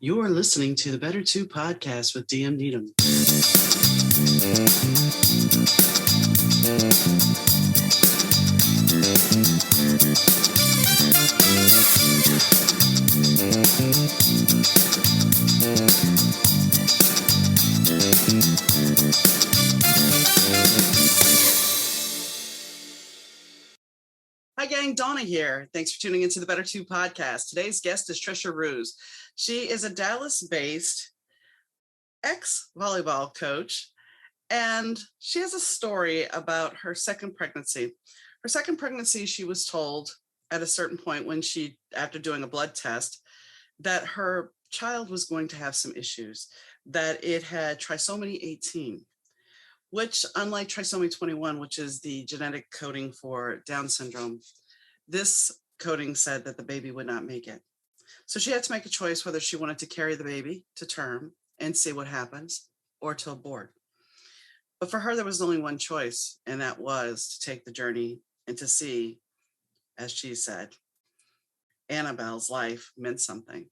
You are listening to the Better 2 podcast with DM Needham. Hi gang, Donna here. Thanks for tuning into the Better 2 podcast. Today's guest is Tricia Roos. She is a Dallas-based ex-volleyball coach, and she has a story about her second pregnancy. Her second pregnancy, she was told at a certain point when she, after doing a blood test, that her child was going to have some issues, that it had trisomy 18, which, unlike trisomy 21, which is the genetic coding for Down syndrome, this coding said that the baby would not make it. So she had to make a choice whether she wanted to carry the baby to term and see what happens, or to abort. But for her, there was only one choice, and that was to take the journey and to see, as she said, Annabelle's life meant something.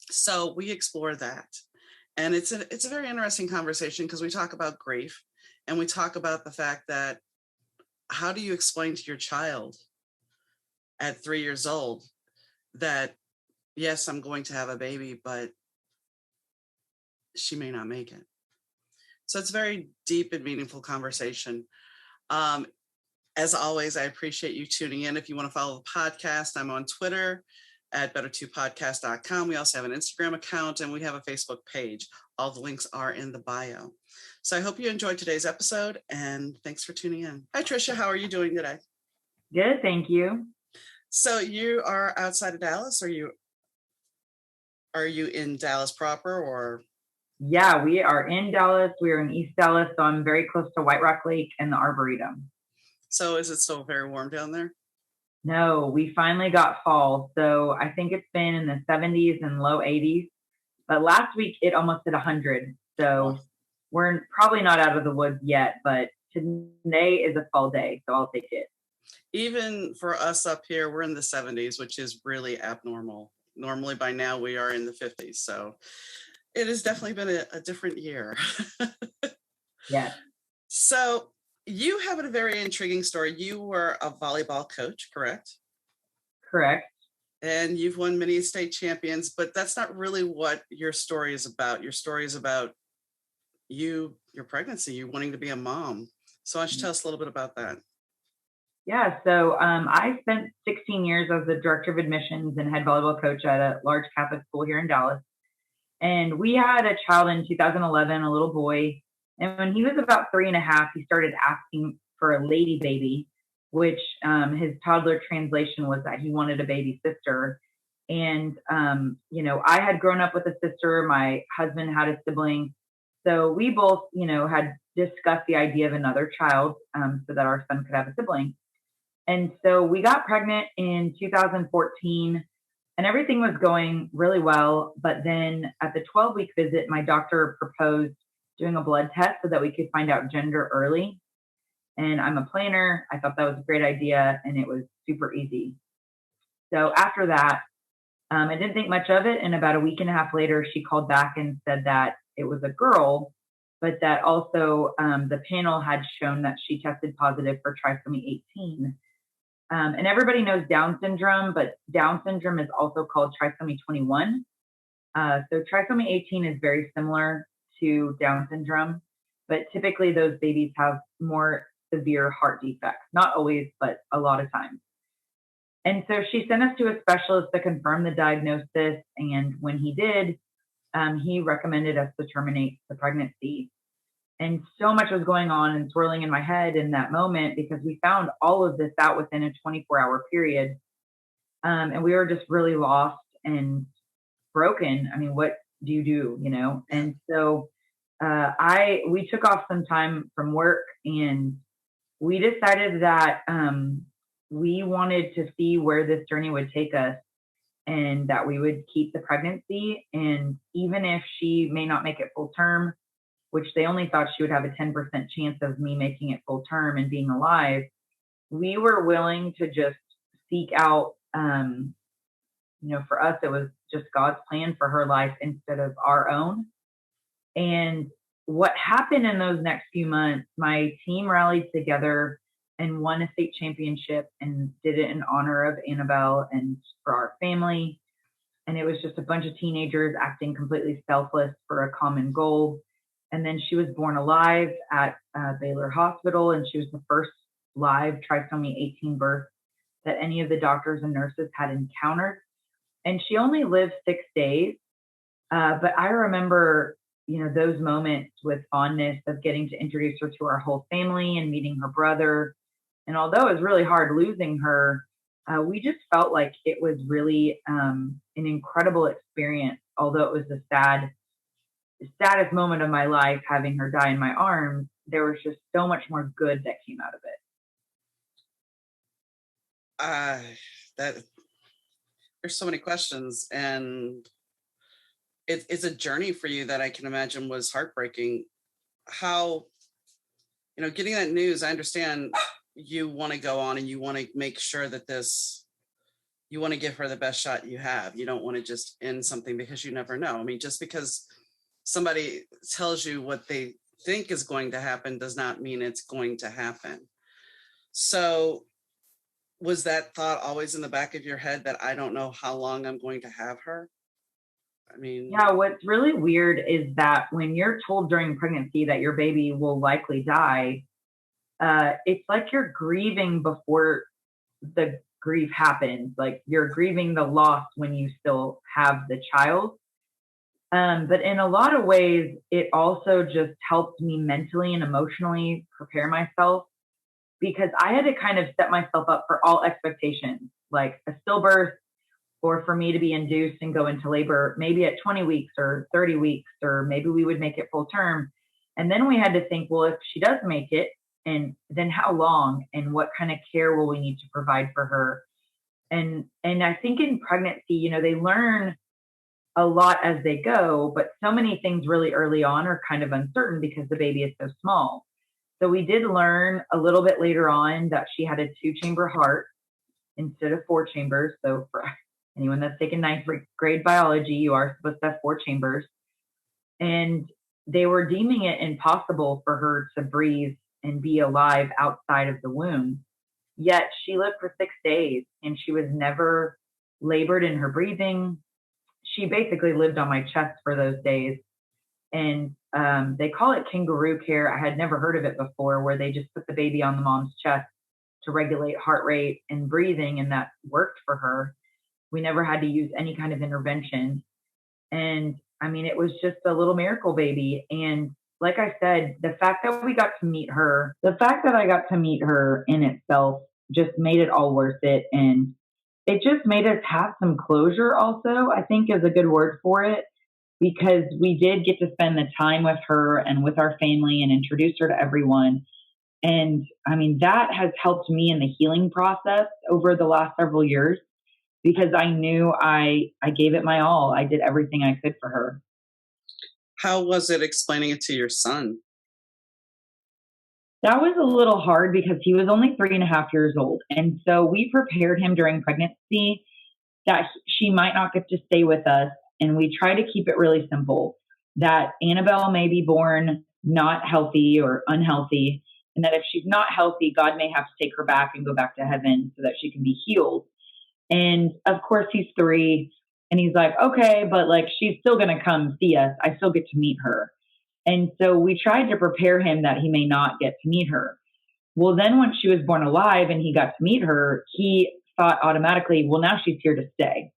So we explore that. And it's a very interesting conversation because we talk about grief, and we talk about the fact that how do you explain to your child at 3 years old that, yes, I'm going to have a baby, but she may not make it. So it's a very deep and meaningful conversation. As always, I appreciate you tuning in. If you want to follow the podcast, I'm on Twitter at better2podcast.com. We also have an Instagram account, and we have a Facebook page. All the links are in the bio. So I hope you enjoyed today's episode, and thanks for tuning in. Hi, Tricia. How are you doing today? Good, thank you. So you are outside of Dallas, or are you in Dallas proper, or? Yeah, we are in Dallas. We are in East Dallas, so I'm very close to White Rock Lake and the Arboretum. So is it still very warm down there? No, we finally got fall. So I think it's been in the 70s and low 80s. But last week it almost hit 100. So we're probably not out of the woods yet, but today is a fall day, so I'll take it. Even for us up here, we're in the 70s, which is really abnormal. Normally by now we are in the 50s. So it has definitely been a different year. Yeah. So you have a very intriguing story. You were a volleyball coach, correct? Correct. And you've won many state champions, but that's not really what your story is about. Your story is about your pregnancy, you wanting to be a mom. So why don't you tell us a little bit about that? Yeah, so I spent 16 years as the director of admissions and head volleyball coach at a large Catholic school here in Dallas. And we had a child in 2011, a little boy. And when he was about 3.5, he started asking for a lady baby, which his toddler translation was that he wanted a baby sister. And, I had grown up with a sister. My husband had a sibling. So we both, had discussed the idea of another child so that our son could have a sibling. And so we got pregnant in 2014. And everything was going really well. But then at the 12-week visit, my doctor proposed doing a blood test so that we could find out gender early. And I'm a planner. I thought that was a great idea, and it was super easy. So after that, I didn't think much of it. And about a week and a half later, she called back and said that it was a girl, but that also the panel had shown that she tested positive for trisomy 18. And everybody knows Down syndrome, but Down syndrome is also called trisomy 21. So trisomy 18 is very similar to Down syndrome, but typically those babies have more severe heart defects. Not always, but a lot of times. And so she sent us to a specialist to confirm the diagnosis. And when he did, he recommended us to terminate the pregnancy. And so much was going on and swirling in my head in that moment because we found all of this out within a 24-hour period. And we were just really lost and broken. I mean, what do you do, And so we took off some time from work, and we decided that we wanted to see where this journey would take us, and that we would keep the pregnancy. And even if she may not make it full term, which they only thought she would have a 10% chance of me making it full term and being alive, we were willing to just seek out for us, it was just God's plan for her life instead of our own. And what happened in those next few months, my team rallied together and won a state championship and did it in honor of Annabelle and for our family. And it was just a bunch of teenagers acting completely selfless for a common goal. And then she was born alive at Baylor Hospital, and she was the first live trisomy 18 birth that any of the doctors and nurses had encountered. And she only lived 6 days. But I remember, those moments with fondness of getting to introduce her to our whole family and meeting her brother. And although it was really hard losing her, we just felt like it was really an incredible experience. Although it was the saddest moment of my life, having her die in my arms, there was just so much more good that came out of it. That there's so many questions, and it's a journey for you that I can imagine was heartbreaking. How, getting that news, I understand you want to go on and you want to make sure that you want to give her the best shot you have. You don't want to just end something because you never know. I mean, just because somebody tells you what they think is going to happen does not mean it's going to happen. So was that thought always in the back of your head that I don't know how long I'm going to have her? I mean, Yeah, what's really weird is that when you're told during pregnancy that your baby will likely die, it's like you're grieving before the grief happens. Like you're grieving the loss when you still have the child. But in a lot of ways, it also just helped me mentally and emotionally prepare myself, because I had to kind of set myself up for all expectations, like a stillbirth, or for me to be induced and go into labor maybe at 20 weeks or 30 weeks, or maybe we would make it full term. And then we had to think, well, if she does make it, and then how long and what kind of care will we need to provide for her? And I think in pregnancy, they learn a lot as they go, but so many things really early on are kind of uncertain because the baby is so small. So we did learn a little bit later on that she had a 2-chamber heart instead of 4 chambers. So for anyone that's taken 9th grade biology, you are supposed to have 4 chambers. And they were deeming it impossible for her to breathe and be alive outside of the womb. Yet she lived for 6 days and she was never labored in her breathing. She basically lived on my chest for those days. And they call it kangaroo care. I had never heard of it before, where they just put the baby on the mom's chest to regulate heart rate and breathing, and that worked for her. We never had to use any kind of intervention. And I mean, it was just a little miracle baby. And like I said, the fact that I got to meet her in itself just made it all worth it. And it just made us have some closure also, I think is a good word for it, because we did get to spend the time with her and with our family and introduce her to everyone. And I mean, that has helped me in the healing process over the last several years, because I knew I gave it my all. I did everything I could for her. How was it explaining it to your son? That was a little hard because he was only 3.5 years old. And so we prepared him during pregnancy that she might not get to stay with us. And we try to keep it really simple, that Annabelle may be born not healthy or unhealthy, and that if she's not healthy, God may have to take her back and go back to heaven so that she can be healed. And of course, he's 3, and he's like, okay, but like, she's still going to come see us. I still get to meet her. And so we tried to prepare him that he may not get to meet her. Well, then when she was born alive and he got to meet her, he thought automatically, well, now she's here to stay.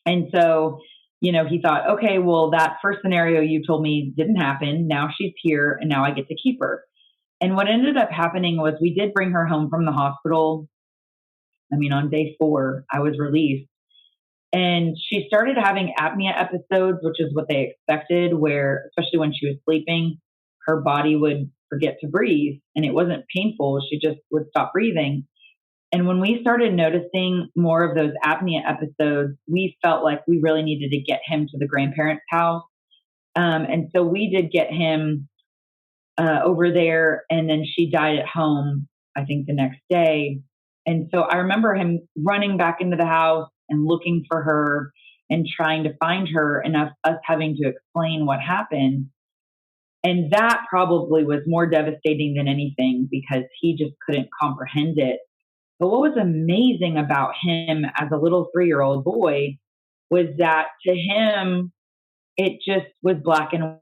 And so, he thought, okay, well, that first scenario you told me didn't happen. Now she's here and now I get to keep her. And what ended up happening was we did bring her home from the hospital. I mean, on day 4, I was released. And she started having apnea episodes, which is what they expected, where, especially when she was sleeping, her body would forget to breathe. And it wasn't painful. She just would stop breathing. And when we started noticing more of those apnea episodes, we felt like we really needed to get him to the grandparents' house. And so we did get him over there. And then she died at home, I think, the next day. And so I remember him running back into the house, and looking for her and trying to find her, and us having to explain what happened. And that probably was more devastating than anything because he just couldn't comprehend it. But what was amazing about him as a little 3-year-old boy was that to him, it just was black and white.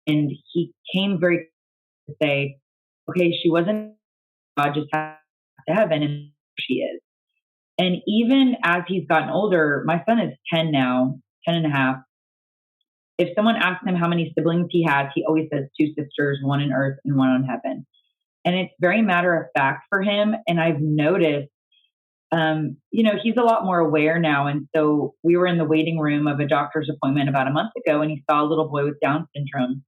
And he came very to say, okay, she wasn't God, just have to heaven, and she is. And even as he's gotten older, my son is 10 now, 10 and a half. If someone asks him how many siblings he has, he always says 2 sisters, one in earth and one on heaven. And it's very matter of fact for him. And I've noticed, he's a lot more aware now. And so we were in the waiting room of a doctor's appointment about a month ago, and he saw a little boy with Down syndrome.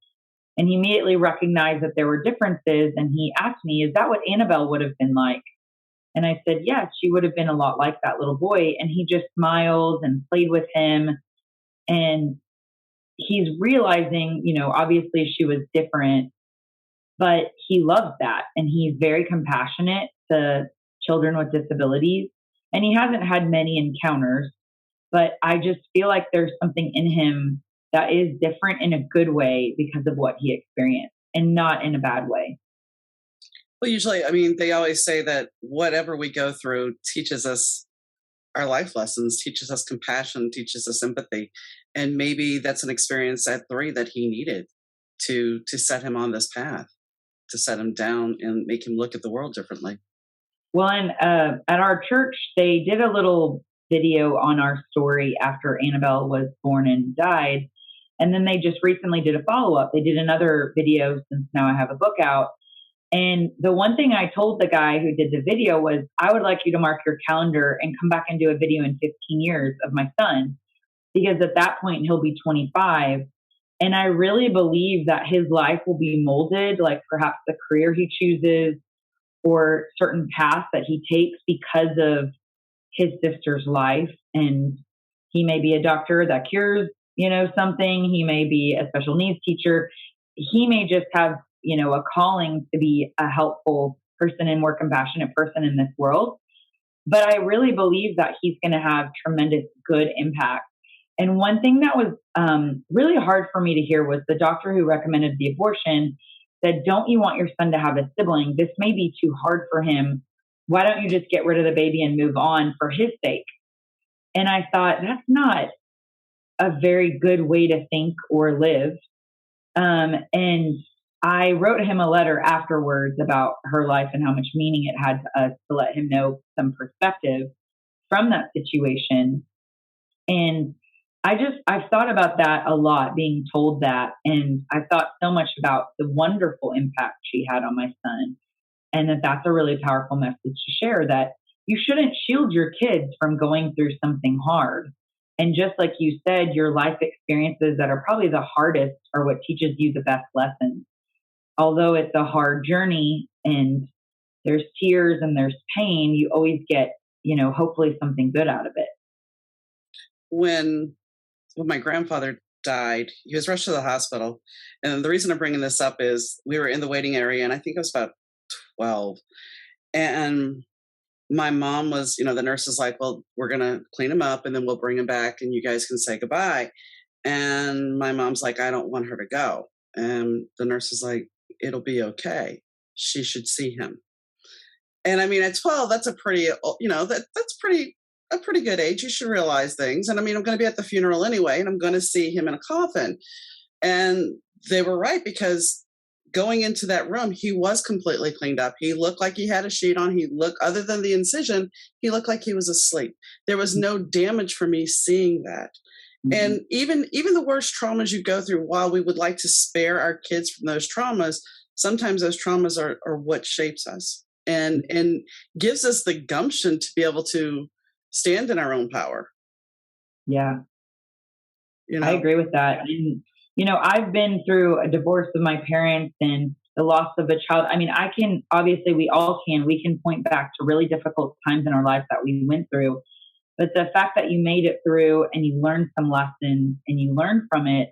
And he immediately recognized that there were differences. And he asked me, is that what Annabelle would have been like? And I said, yes, she would have been a lot like that little boy. And he just smiled and played with him. And he's realizing, obviously she was different, but he loves that. And he's very compassionate to children with disabilities. And he hasn't had many encounters, but I just feel like there's something in him that is different in a good way because of what he experienced, and not in a bad way. Well, usually, they always say that whatever we go through teaches us our life lessons, teaches us compassion, teaches us empathy. And maybe that's an experience at 3 that he needed to set him on this path, to set him down and make him look at the world differently. Well, and at our church, they did a little video on our story after Annabelle was born and died. And then they just recently did a follow-up. They did another video since now I have a book out. And the one thing I told the guy who did the video was, I would like you to mark your calendar and come back and do a video in 15 years of my son, because at that point he'll be 25. And I really believe that his life will be molded, like perhaps the career he chooses or certain paths that he takes because of his sister's life. And he may be a doctor that cures, something. He may be a special needs teacher. He may just have, a calling to be a helpful person and more compassionate person in this world. But I really believe that he's going to have tremendous good impact. And one thing that was really hard for me to hear was the doctor who recommended the abortion said, don't you want your son to have a sibling? This may be too hard for him. Why don't you just get rid of the baby and move on for his sake? And I thought, that's not a very good way to think or live. And I wrote him a letter afterwards about her life and how much meaning it had to us, to let him know some perspective from that situation. And I've thought about that a lot, being told that. And I thought so much about the wonderful impact she had on my son. And that's a really powerful message to share, that you shouldn't shield your kids from going through something hard. And just like you said, your life experiences that are probably the hardest are what teaches you the best lessons. Although it's a hard journey and there's tears and there's pain, you always get, hopefully something good out of it. When my grandfather died, he was rushed to the hospital. And the reason I'm bringing this up is we were in the waiting area, and I think I was about 12. And my mom was, the nurse is like, well, we're going to clean him up and then we'll bring him back and you guys can say goodbye. And my mom's like, I don't want her to go. And the nurse is like, it'll be okay. She should see him. And at 12, that's a pretty, that's a pretty good age. You should realize things. And I'm going to be at the funeral anyway, and I'm going to see him in a coffin. And they were right, because going into that room, he was completely cleaned up. He looked like he had a sheet on. Other than the incision, he looked like he was asleep. There was no damage for me seeing that. Mm-hmm. And even the worst traumas you go through, while we would like to spare our kids from those traumas, sometimes those traumas are what shapes us and gives us the gumption to be able to stand in our own power. Yeah. I agree with that. And, I've been through a divorce of my parents and the loss of a child. We can point back to really difficult times in our lives that we went through. But the fact that you made it through and you learned some lessons and you learned from it.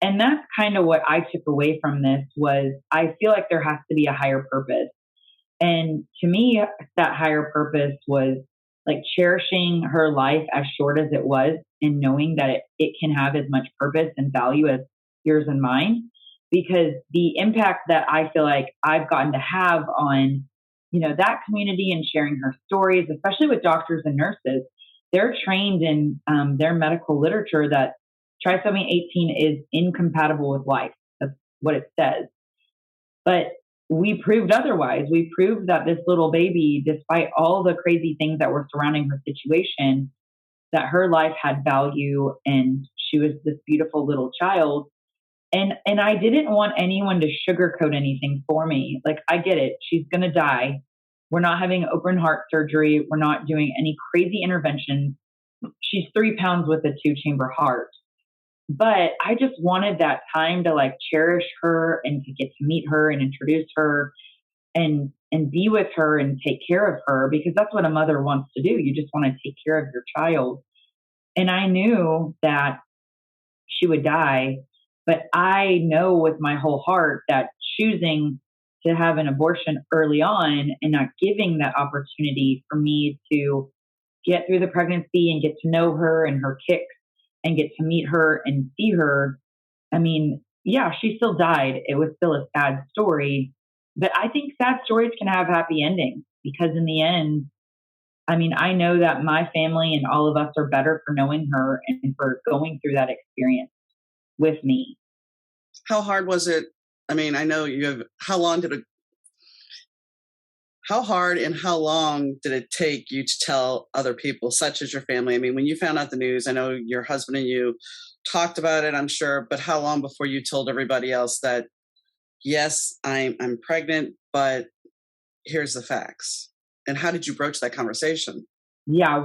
And that's kind of what I took away from this, was I feel like there has to be a higher purpose. And to me, that higher purpose was like cherishing her life as short as it was and knowing that it can have as much purpose and value as yours and mine. Because the impact that I feel like I've gotten to have on, that community and sharing her stories, especially with doctors and nurses, they're trained in their medical literature that trisomy 18 is incompatible with life. That's what it says. But we proved otherwise. We proved that this little baby, despite all the crazy things that were surrounding her situation, that her life had value and she was this beautiful little child. And I didn't want anyone to sugarcoat anything for me. Like, I get it. She's going to die. We're not having open heart surgery. We're not doing any crazy interventions. She's 3 pounds with a 2-chamber heart. But I just wanted that time to like cherish her and to get to meet her and introduce her and be with her and take care of her, because that's what a mother wants to do. You just want to take care of your child. And I knew that she would die, but I know with my whole heart that choosing to have an abortion early on and not giving that opportunity for me to get through the pregnancy and get to know her and her kicks and get to meet her and see her. I mean, yeah, she still died. It was still a sad story, but I think sad stories can have happy endings, because in the end, I mean, I know that my family and all of us are better for knowing her and for going through that experience with me. How hard was it? I mean, I know how hard and how long did it take you to tell other people, such as your family? I mean, when you found out the news, I know your husband and you talked about it, I'm sure, but how long before you told everybody else that, yes, I'm pregnant, but here's the facts? And how did you broach that conversation? Yeah,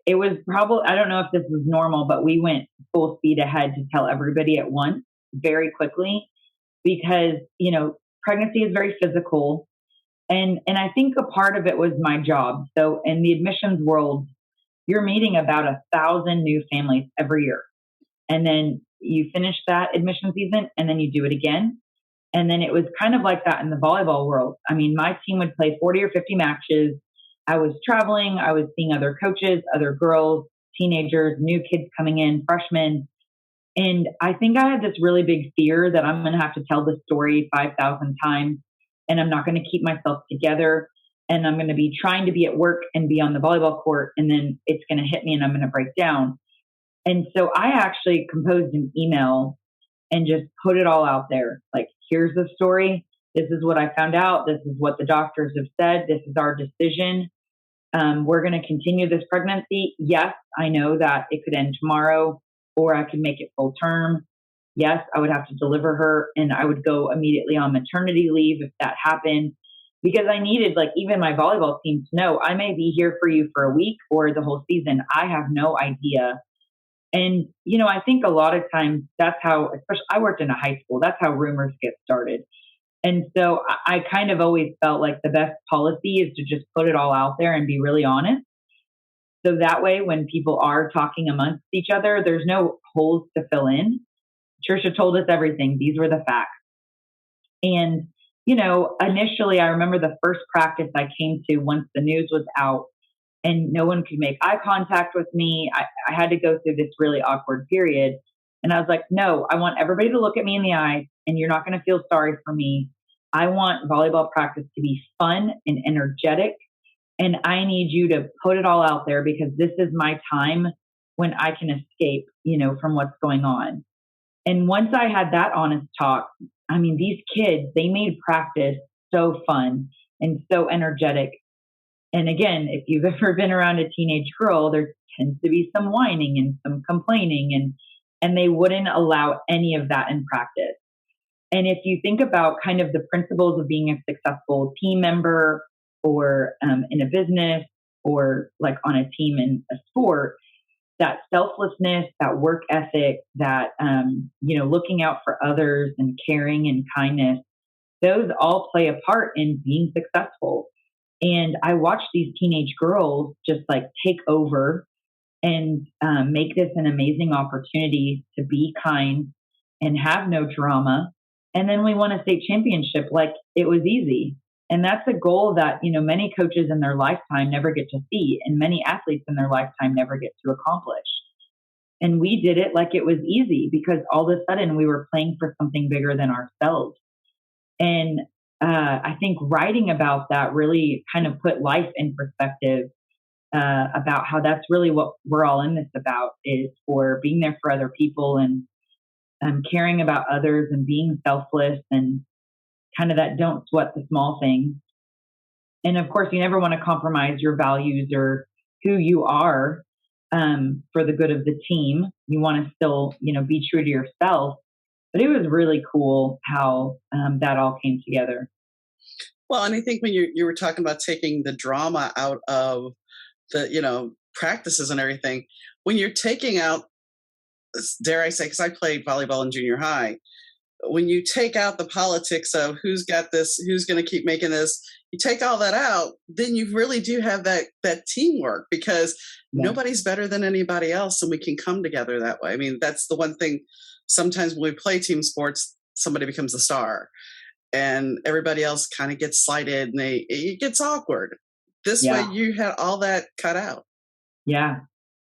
it was probably, I don't know if this was normal, but we went full speed ahead to tell everybody at once very quickly, because, pregnancy is very physical. And I think a part of it was my job. So in the admissions world, you're meeting about 1,000 new families every year. And then you finish that admission season and then you do it again. And then it was kind of like that in the volleyball world. I mean, my team would play 40 or 50 matches. I was traveling. I was seeing other coaches, other girls, teenagers, new kids coming in, freshmen. And I think I had this really big fear that I'm going to have to tell this story 5,000 times, and I'm not going to keep myself together, and I'm going to be trying to be at work and be on the volleyball court, and then it's going to hit me and I'm going to break down. And so I actually composed an email and just put it all out there. Like, here's the story. This is what I found out. This is what the doctors have said. This is our decision. We're going to continue this pregnancy. Yes, I know that it could end tomorrow, or I could make it full term. Yes, I would have to deliver her and I would go immediately on maternity leave if that happened, because I needed, like, even my volleyball team to know I may be here for you for a week or the whole season. I have no idea. And, I think a lot of times that's how, especially I worked in a high school, that's how rumors get started. And so I kind of always felt like the best policy is to just put it all out there and be really honest. So that way, when people are talking amongst each other, there's no holes to fill in. Tricia told us everything. These were the facts. And, initially, I remember the first practice I came to once the news was out and no one could make eye contact with me. I had to go through this really awkward period. And I was like, no, I want everybody to look at me in the eye, and you're not going to feel sorry for me. I want volleyball practice to be fun and energetic. And I need you to put it all out there, because this is my time when I can escape, from what's going on. And once I had that honest talk, I mean, these kids, they made practice so fun and so energetic. And again, if you've ever been around a teenage girl, there tends to be some whining and some complaining, and they wouldn't allow any of that in practice. And if you think about kind of the principles of being a successful team member, or in a business, or like on a team in a sport, that selflessness, that work ethic, that, looking out for others and caring and kindness, those all play a part in being successful. And I watched these teenage girls just like take over and make this an amazing opportunity to be kind and have no drama. And then we won a state championship like it was easy. And that's a goal that, many coaches in their lifetime never get to see, and many athletes in their lifetime never get to accomplish. And we did it like it was easy because all of a sudden we were playing for something bigger than ourselves. And I think writing about that really kind of put life in perspective, about how that's really what we're all in this about, is for being there for other people and caring about others and being selfless, and kind of that don't sweat the small things. And of course, you never want to compromise your values or who you are, for the good of the team. You want to still, be true to yourself. But it was really cool how that all came together. Well, and I think when you were talking about taking the drama out of the practices and everything, when you're taking out, dare I say, because I played volleyball in junior high, when you take out the politics of who's got this, who's going to keep making this, you take all that out, then you really do have that teamwork, because nobody's better than anybody else, and we can come together that way. I mean, that's the one thing. Sometimes when we play team sports, somebody becomes the star, and everybody else kind of gets slighted, and it gets awkward. This way, you had all that cut out. Yeah,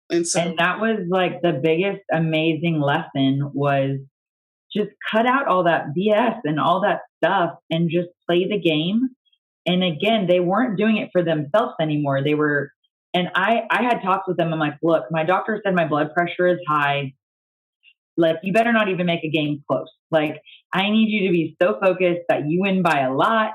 and that was like the biggest amazing lesson, was just cut out all that BS and all that stuff and just play the game. And again, they weren't doing it for themselves anymore. They were, and I had talked with them. I'm like, look, my doctor said my blood pressure is high. Like, you better not even make a game close. Like, I need you to be so focused that you win by a lot,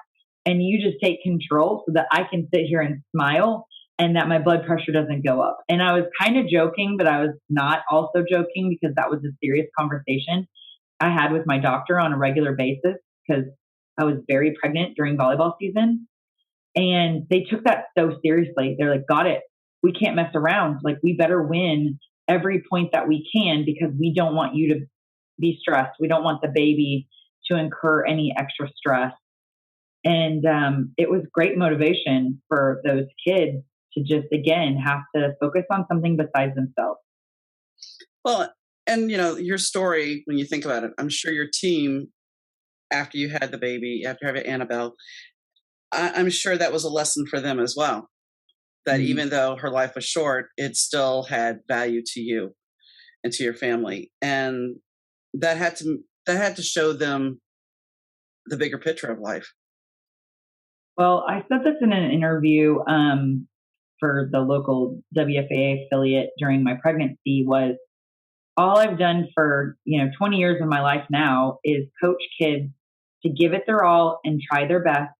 and you just take control so that I can sit here and smile and that my blood pressure doesn't go up. And I was kind of joking, but I was not also joking, because that was a serious conversation I had with my doctor on a regular basis, because I was very pregnant during volleyball season. And they took that so seriously. They're like, got it. We can't mess around. Like, we better win every point that we can, because we don't want you to be stressed. We don't want the baby to incur any extra stress. And it was great motivation for those kids to just, again, have to focus on something besides themselves. Well, and your story, when you think about it, I'm sure your team, after you had the baby, after having Annabelle, I'm sure that was a lesson for them as well. That even though her life was short, it still had value to you and to your family, and that had to show them the bigger picture of life. Well, I said this in an interview for the local WFAA affiliate during my pregnancy, was all I've done for 20 years of my life now is coach kids to give it their all and try their best,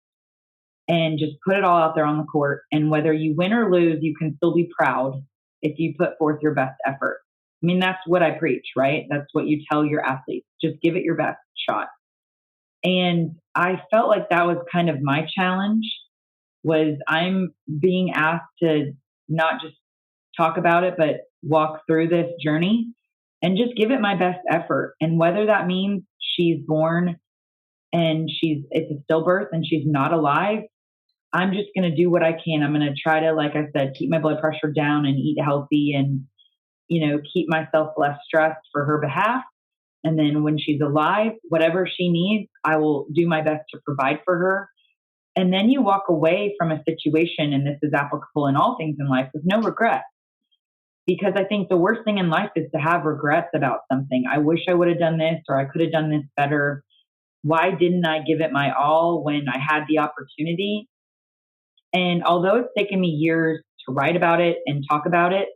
and just put it all out there on the court. And whether you win or lose, you can still be proud if you put forth your best effort. I mean, that's what I preach, right? That's what you tell your athletes. Just give it your best shot. And I felt like that was kind of my challenge, was I'm being asked to not just talk about it, but walk through this journey and just give it my best effort. And whether that means she's born and it's a stillbirth and she's not alive, I'm just going to do what I can. I'm going to try to, like I said, keep my blood pressure down and eat healthy, and, keep myself less stressed for her behalf. And then when she's alive, whatever she needs, I will do my best to provide for her. And then you walk away from a situation, and this is applicable in all things in life, with no regret. Because I think the worst thing in life is to have regrets about something. I wish I would have done this, or I could have done this better. Why didn't I give it my all when I had the opportunity? And although it's taken me years to write about it and talk about it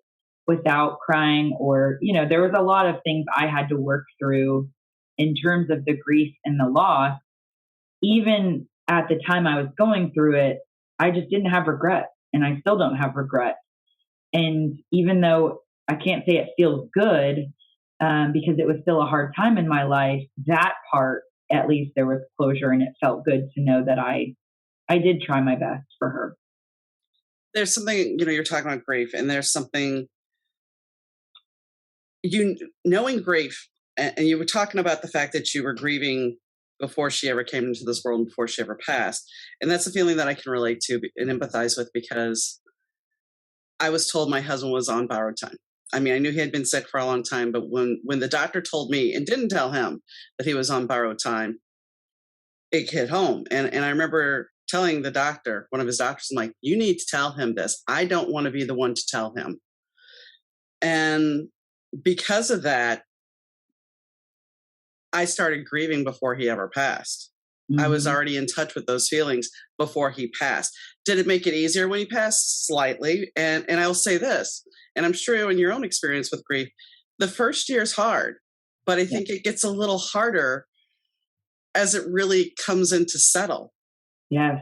without crying, or, there was a lot of things I had to work through in terms of the grief and the loss. Even at the time I was going through it, I just didn't have regret, and I still don't have regret. And even though I can't say it feels good, because it was still a hard time in my life, that part, at least there was closure, and it felt good to know that I did try my best for her. There's something, you're talking about grief, and there's something, knowing grief, and you were talking about the fact that you were grieving before she ever came into this world and before she ever passed. And that's a feeling that I can relate to and empathize with, because I was told my husband was on borrowed time. I mean, I knew he had been sick for a long time, but when the doctor told me and didn't tell him that he was on borrowed time, it hit home. And I remember telling the doctor, one of his doctors, I'm like, you need to tell him this. I don't want to be the one to tell him. And because of that, I started grieving before he ever passed. I was already in touch with those feelings before he passed. Did it make it easier when he passed? Slightly. And I'll say this, and I'm sure in your own experience with grief, the first year is hard, but I think it gets a little harder as it really comes in to settle. Yes.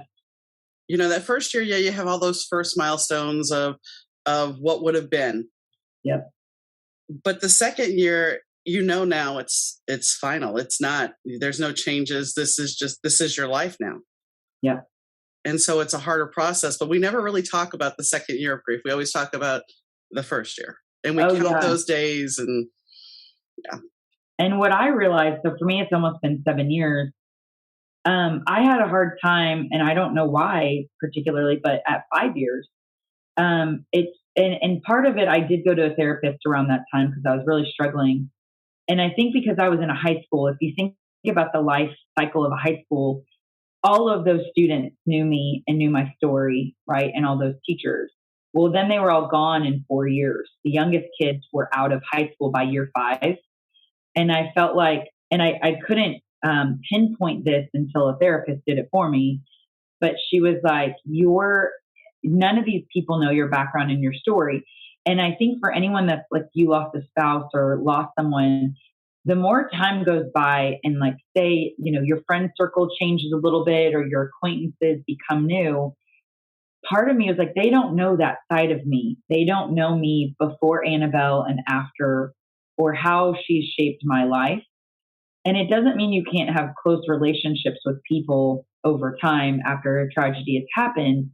You know, that first year, you have all those first milestones of what would have been. Yep. But the second year, now it's final. It's not, there's no changes. This is your life now. Yeah. And so it's a harder process, but we never really talk about the second year of grief. We always talk about the first year, and we count those days. And And what I realized, so for me, it's almost been 7 years. I had a hard time, and I don't know why particularly, but at 5 years, and part of it, I did go to a therapist around that time because I was really struggling. And I think because I was in a high school, if you think about the life cycle of a high school, all of those students knew me and knew my story, right? And all those teachers. Well, then they were all gone in 4 years. The youngest kids were out of high school by year 5. And I felt like, and I couldn't pinpoint this until a therapist did it for me, but she was like, none of these people know your background and your story. And I think for anyone that's like, you lost a spouse or lost someone, the more time goes by and like, say, your friend circle changes a little bit or your acquaintances become new. Part of me was like, they don't know that side of me. They don't know me before Annabelle and after, or how she's shaped my life. And it doesn't mean you can't have close relationships with people over time after a tragedy has happened.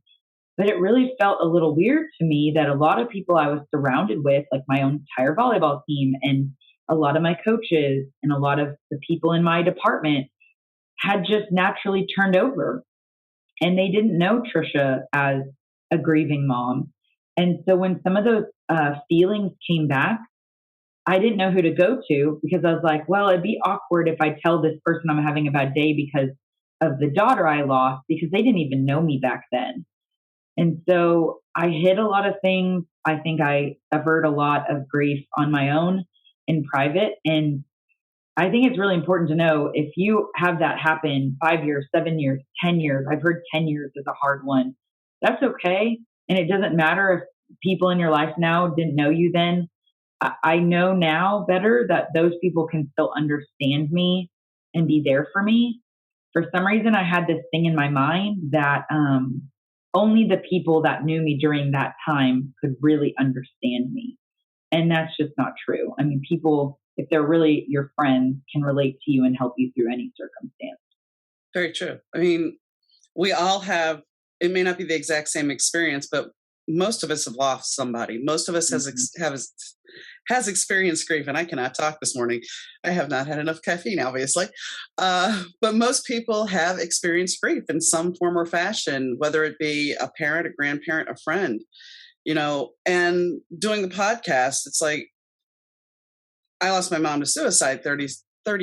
But it really felt a little weird to me that a lot of people I was surrounded with, like my own entire volleyball team and a lot of my coaches and a lot of the people in my department, had just naturally turned over. And they didn't know Tricia as a grieving mom. And so when some of those feelings came back, I didn't know who to go to, because I was like, well, it'd be awkward if I tell this person I'm having a bad day because of the daughter I lost, because they didn't even know me back then. And so I hid a lot of things. I think I suffered a lot of grief on my own in private. And I think it's really important to know, if you have that happen 5 years, 7 years, 10 years, I've heard 10 years is a hard one. That's okay. And it doesn't matter if people in your life now didn't know you then. I know now better that those people can still understand me and be there for me. For some reason, I had this thing in my mind that only the people that knew me during that time could really understand me. And that's just not true. I mean, people, if they're really your friends, can relate to you and help you through any circumstance. Very true. I mean, we all have, it may not be the exact same experience, but most of us have lost somebody. Most of us has experienced grief, and I cannot talk this morning. I have not had enough caffeine, obviously. But most people have experienced grief in some form or fashion, whether it be a parent, a grandparent, a friend, and doing the podcast, it's like, I lost my mom to suicide 30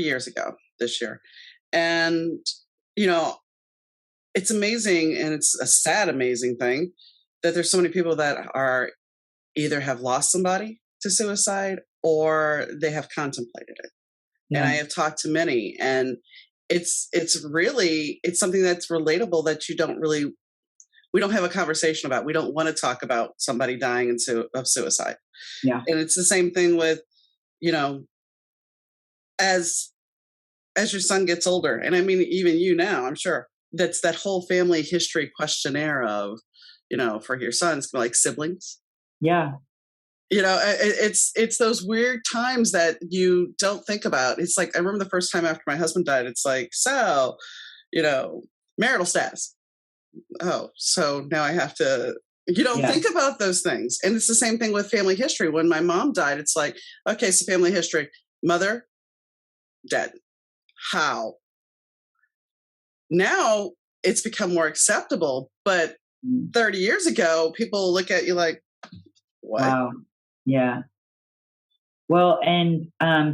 years ago this year. And, it's amazing, and it's a sad, amazing thing that there's so many people that are either have lost somebody to suicide or they have contemplated it. Yeah. And I have talked to many, and it's something that's relatable that we don't have a conversation about. We don't want to talk about somebody dying of suicide. Yeah. And it's the same thing with, as your son gets older, and I mean, even you now, I'm sure that's that whole family history questionnaire of, for your sons, like siblings. Yeah. It's those weird times that you don't think about. It's like, I remember the first time after my husband died, it's like, so, marital status. Oh, so now I have to, think about those things. And it's the same thing with family history. When my mom died, it's like, okay, so family history, mother, dead. How? Now it's become more acceptable, but 30 years ago, people look at you like, what? Wow. Yeah. Well, and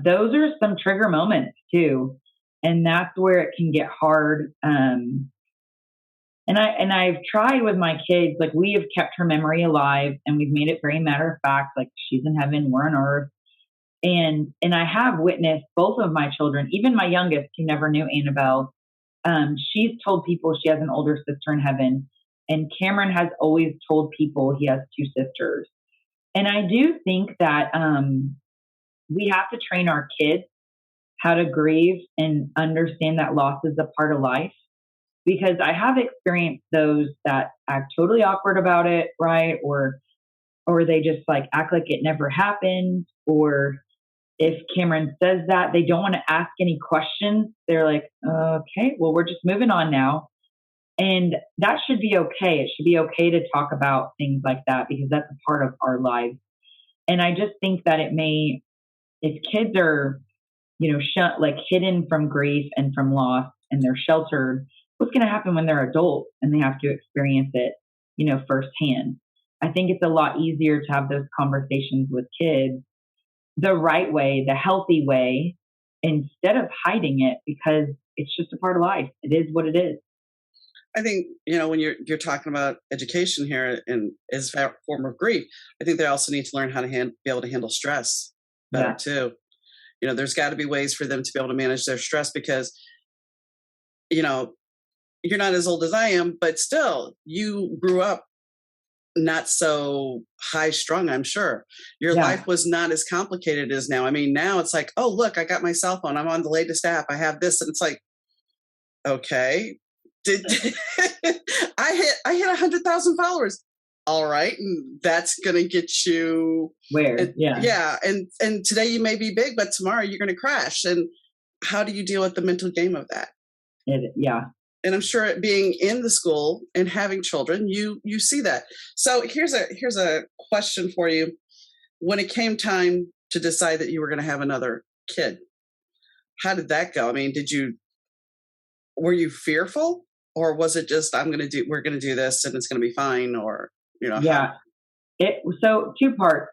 those are some trigger moments too. And that's where it can get hard. And And I've tried with my kids, like we have kept her memory alive and we've made it very matter of fact, like she's in heaven, we're on earth. And I have witnessed both of my children, even my youngest who never knew Annabelle. She's told people she has an older sister in heaven. And Cameron has always told people he has two sisters. And I do think that we have to train our kids how to grieve and understand that loss is a part of life. Because I have experienced those that act totally awkward about it, right? Or they just like act like it never happened. Or if Cameron says that, they don't want to ask any questions. They're like, okay, well, we're just moving on now. And that should be okay. It should be okay to talk about things like that because that's a part of our lives. And I just think that it may, if kids are, like hidden from grief and from loss and they're sheltered, what's going to happen when they're adults and they have to experience it, firsthand? I think it's a lot easier to have those conversations with kids the right way, the healthy way, instead of hiding it because it's just a part of life. It is what it is. I think, when you're talking about education here and as a form of grief, I think they also need to learn how to be able to handle stress better too. There's got to be ways for them to be able to manage their stress because, you're not as old as I am, but still you grew up not so high strung, I'm sure. Your life was not as complicated as now. I mean, now it's like, oh, look, I got my cell phone. I'm on the latest app. I have this. And it's like, okay. I hit 100,000 followers. All right. And that's going to get you where? Yeah. And today you may be big, but tomorrow you're going to crash. And how do you deal with the mental game of that? And I'm sure being in the school and having children, you see that. So here's a question for you. When it came time to decide that you were going to have another kid, how did that go? I mean, were you fearful? Or was it just, we're going to do this and it's going to be fine? Or, So 2 parts.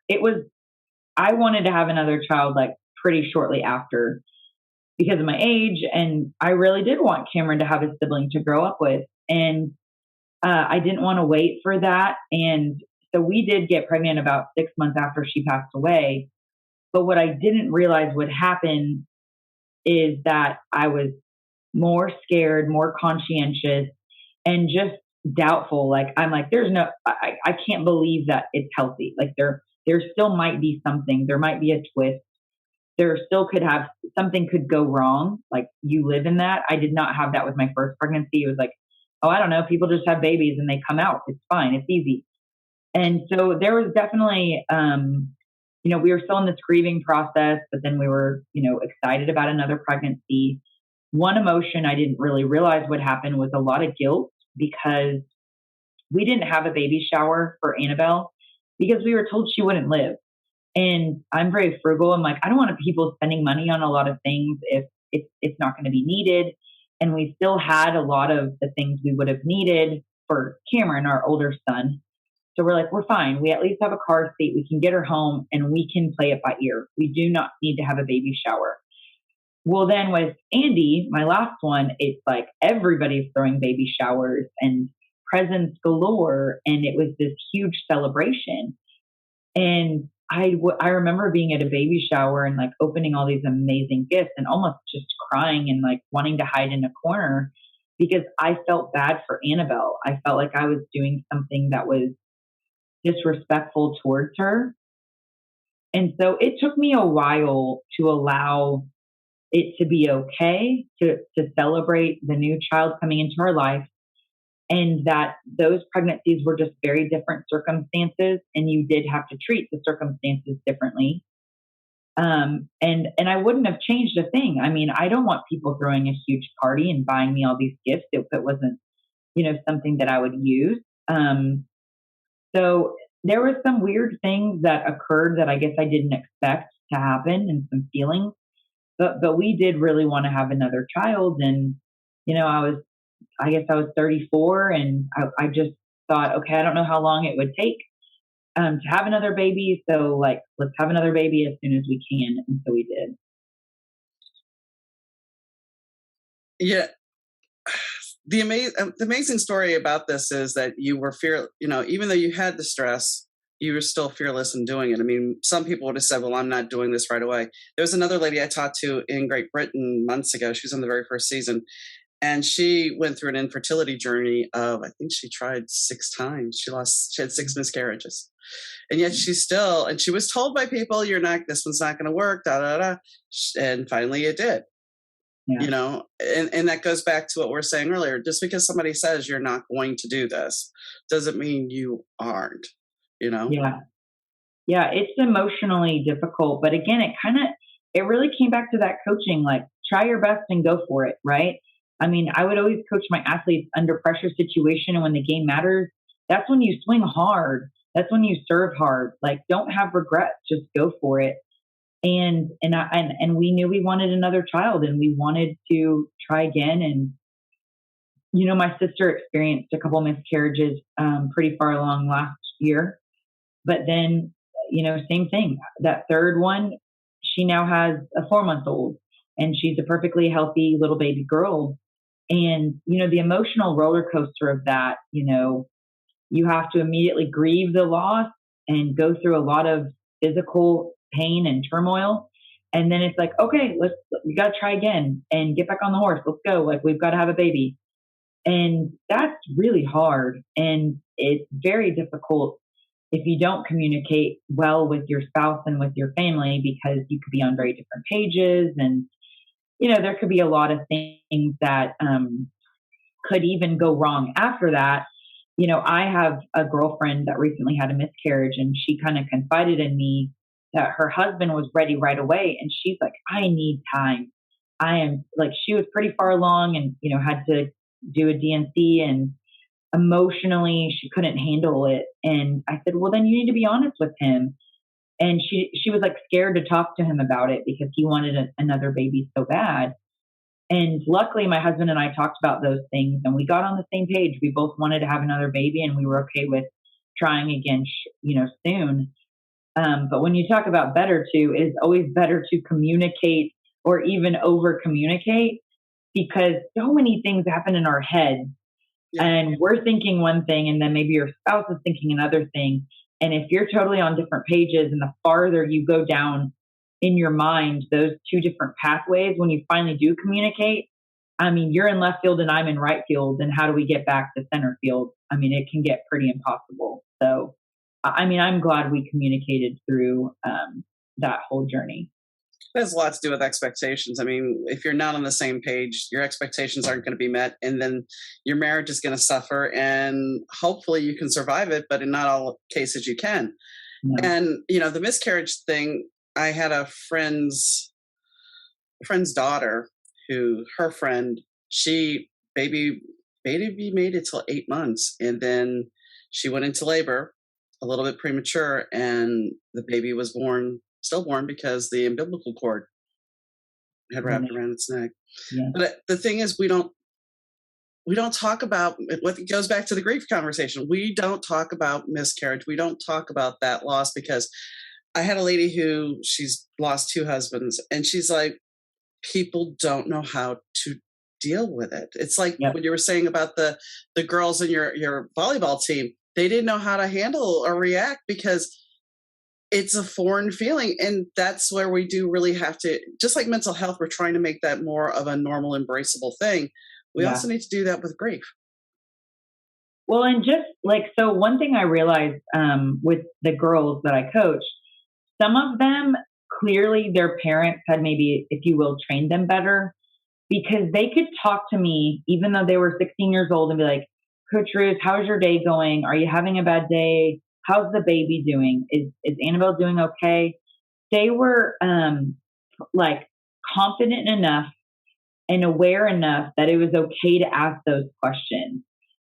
I wanted to have another child like pretty shortly after because of my age. And I really did want Cameron to have a sibling to grow up with. And I didn't want to wait for that. And so we did get pregnant about 6 months after she passed away. But what I didn't realize would happen is that I was more scared, more conscientious, and just doubtful. Like, I'm like, I can't believe that it's healthy. Like there still might be something, there might be a twist. There still something could go wrong. Like you live in that. I did not have that with my first pregnancy. It was like, oh, I don't know. People just have babies and they come out. It's fine. It's easy. And so there was definitely, we were still in this grieving process, but then we were, excited about another pregnancy. One emotion I didn't really realize would happen was a lot of guilt because we didn't have a baby shower for Annabelle because we were told she wouldn't live. And I'm very frugal. I'm like, I don't want people spending money on a lot of things if it's not going to be needed. And we still had a lot of the things we would have needed for Cameron, our older son. So we're like, we're fine. We at least have a car seat. We can get her home and we can play it by ear. We do not need to have a baby shower. Well, then with Andy, my last one, it's like everybody's throwing baby showers and presents galore. And it was this huge celebration. And I remember being at a baby shower and like opening all these amazing gifts and almost just crying and like wanting to hide in a corner because I felt bad for Annabelle. I felt like I was doing something that was disrespectful towards her. And so it took me a while to allow it to be okay to celebrate the new child coming into our life. And that those pregnancies were just very different circumstances, and you did have to treat the circumstances differently. And I wouldn't have changed a thing. I mean, I don't want people throwing a huge party and buying me all these gifts if it wasn't, something that I would use. So there were some weird things that occurred that I guess I didn't expect to happen and some feelings, but we did really want to have another child. And, I guess I was 34 and I just thought, okay, I don't know how long it would take to have another baby. So like, let's have another baby as soon as we can. And so we did. Yeah. the amazing story about this is that you were even though you had the stress, you were still fearless in doing it. I mean, some people would have said, well, I'm not doing this right away. There was another lady I talked to in Great Britain months ago. She was on the very first season, and she went through an infertility journey of, I think she tried 6 times. She had 6 miscarriages. And yet she was told by people, this one's not going to work, da, da, da. And finally it did. Yeah. And that goes back to what we were saying earlier. Just because somebody says you're not going to do this doesn't mean you aren't, Yeah. Yeah. It's emotionally difficult, but again, it really came back to that coaching, like try your best and go for it. Right. I mean, I would always coach my athletes under pressure situation. And when the game matters, that's when you swing hard. That's when you serve hard. Like, don't have regrets, just go for it. And we knew we wanted another child and we wanted to try again. And, my sister experienced a couple miscarriages pretty far along last year. But then, same thing. That third one, she now has a 4-month-old and she's a perfectly healthy little baby girl. And, the emotional roller coaster of that, you have to immediately grieve the loss and go through a lot of physical pain and turmoil. And then it's like, okay, we got to try again and get back on the horse. Let's go. Like, we've got to have a baby. And that's really hard. And it's very difficult if you don't communicate well with your spouse and with your family, because you could be on very different pages. And, there could be a lot of things that could even go wrong after that. I have a girlfriend that recently had a miscarriage, and she kind of confided in me that her husband was ready right away. And she's like, I need time. I am like, she was pretty far along and, had to do a DNC, and emotionally she couldn't handle it. And I said, well, then you need to be honest with him. And she was like scared to talk to him about it because he wanted another baby so bad. And luckily my husband and I talked about those things and we got on the same page. We both wanted to have another baby and we were okay with trying again, soon. But when you talk about better to, it is always better to communicate or even over communicate, because so many things happen in our head. Yeah. And we're thinking one thing and then maybe your spouse is thinking another thing. And if you're totally on different pages, and the farther you go down in your mind, those two different pathways, when you finally do communicate, I mean, you're in left field and I'm in right field. And how do we get back to center field? I mean, it can get pretty impossible. So, I mean, I'm glad we communicated through that whole journey. It has a lot to do with expectations. I mean, if you're not on the same page, your expectations aren't going to be met, and then your marriage is going to suffer, and hopefully you can survive it, but in not all cases you can. No. And, the miscarriage thing, I had a friend's daughter who, her friend, baby made it till 8 months, and then she went into labor a little bit premature, and the baby was stillborn because the umbilical cord had wrapped around its neck. Yeah. But the thing is, we don't talk about what goes back to the grief conversation. We don't talk about miscarriage. We don't talk about that loss, because I had a lady who she's lost 2 husbands, and she's like, people don't know how to deal with it. It's like when you were saying about the girls in your volleyball team, they didn't know how to handle or react because it's a foreign feeling. And that's where we do really have to, just like mental health, we're trying to make that more of a normal, embraceable thing. We also need to do that with grief. Well, and just like, so one thing I realized with the girls that I coach, some of them, clearly their parents had maybe, if you will, trained them better, because they could talk to me even though they were 16 years old and be like, Coach Roos, how's your day going? Are you having a bad day? How's the baby doing? Is Annabelle doing okay? They were like confident enough and aware enough that it was okay to ask those questions.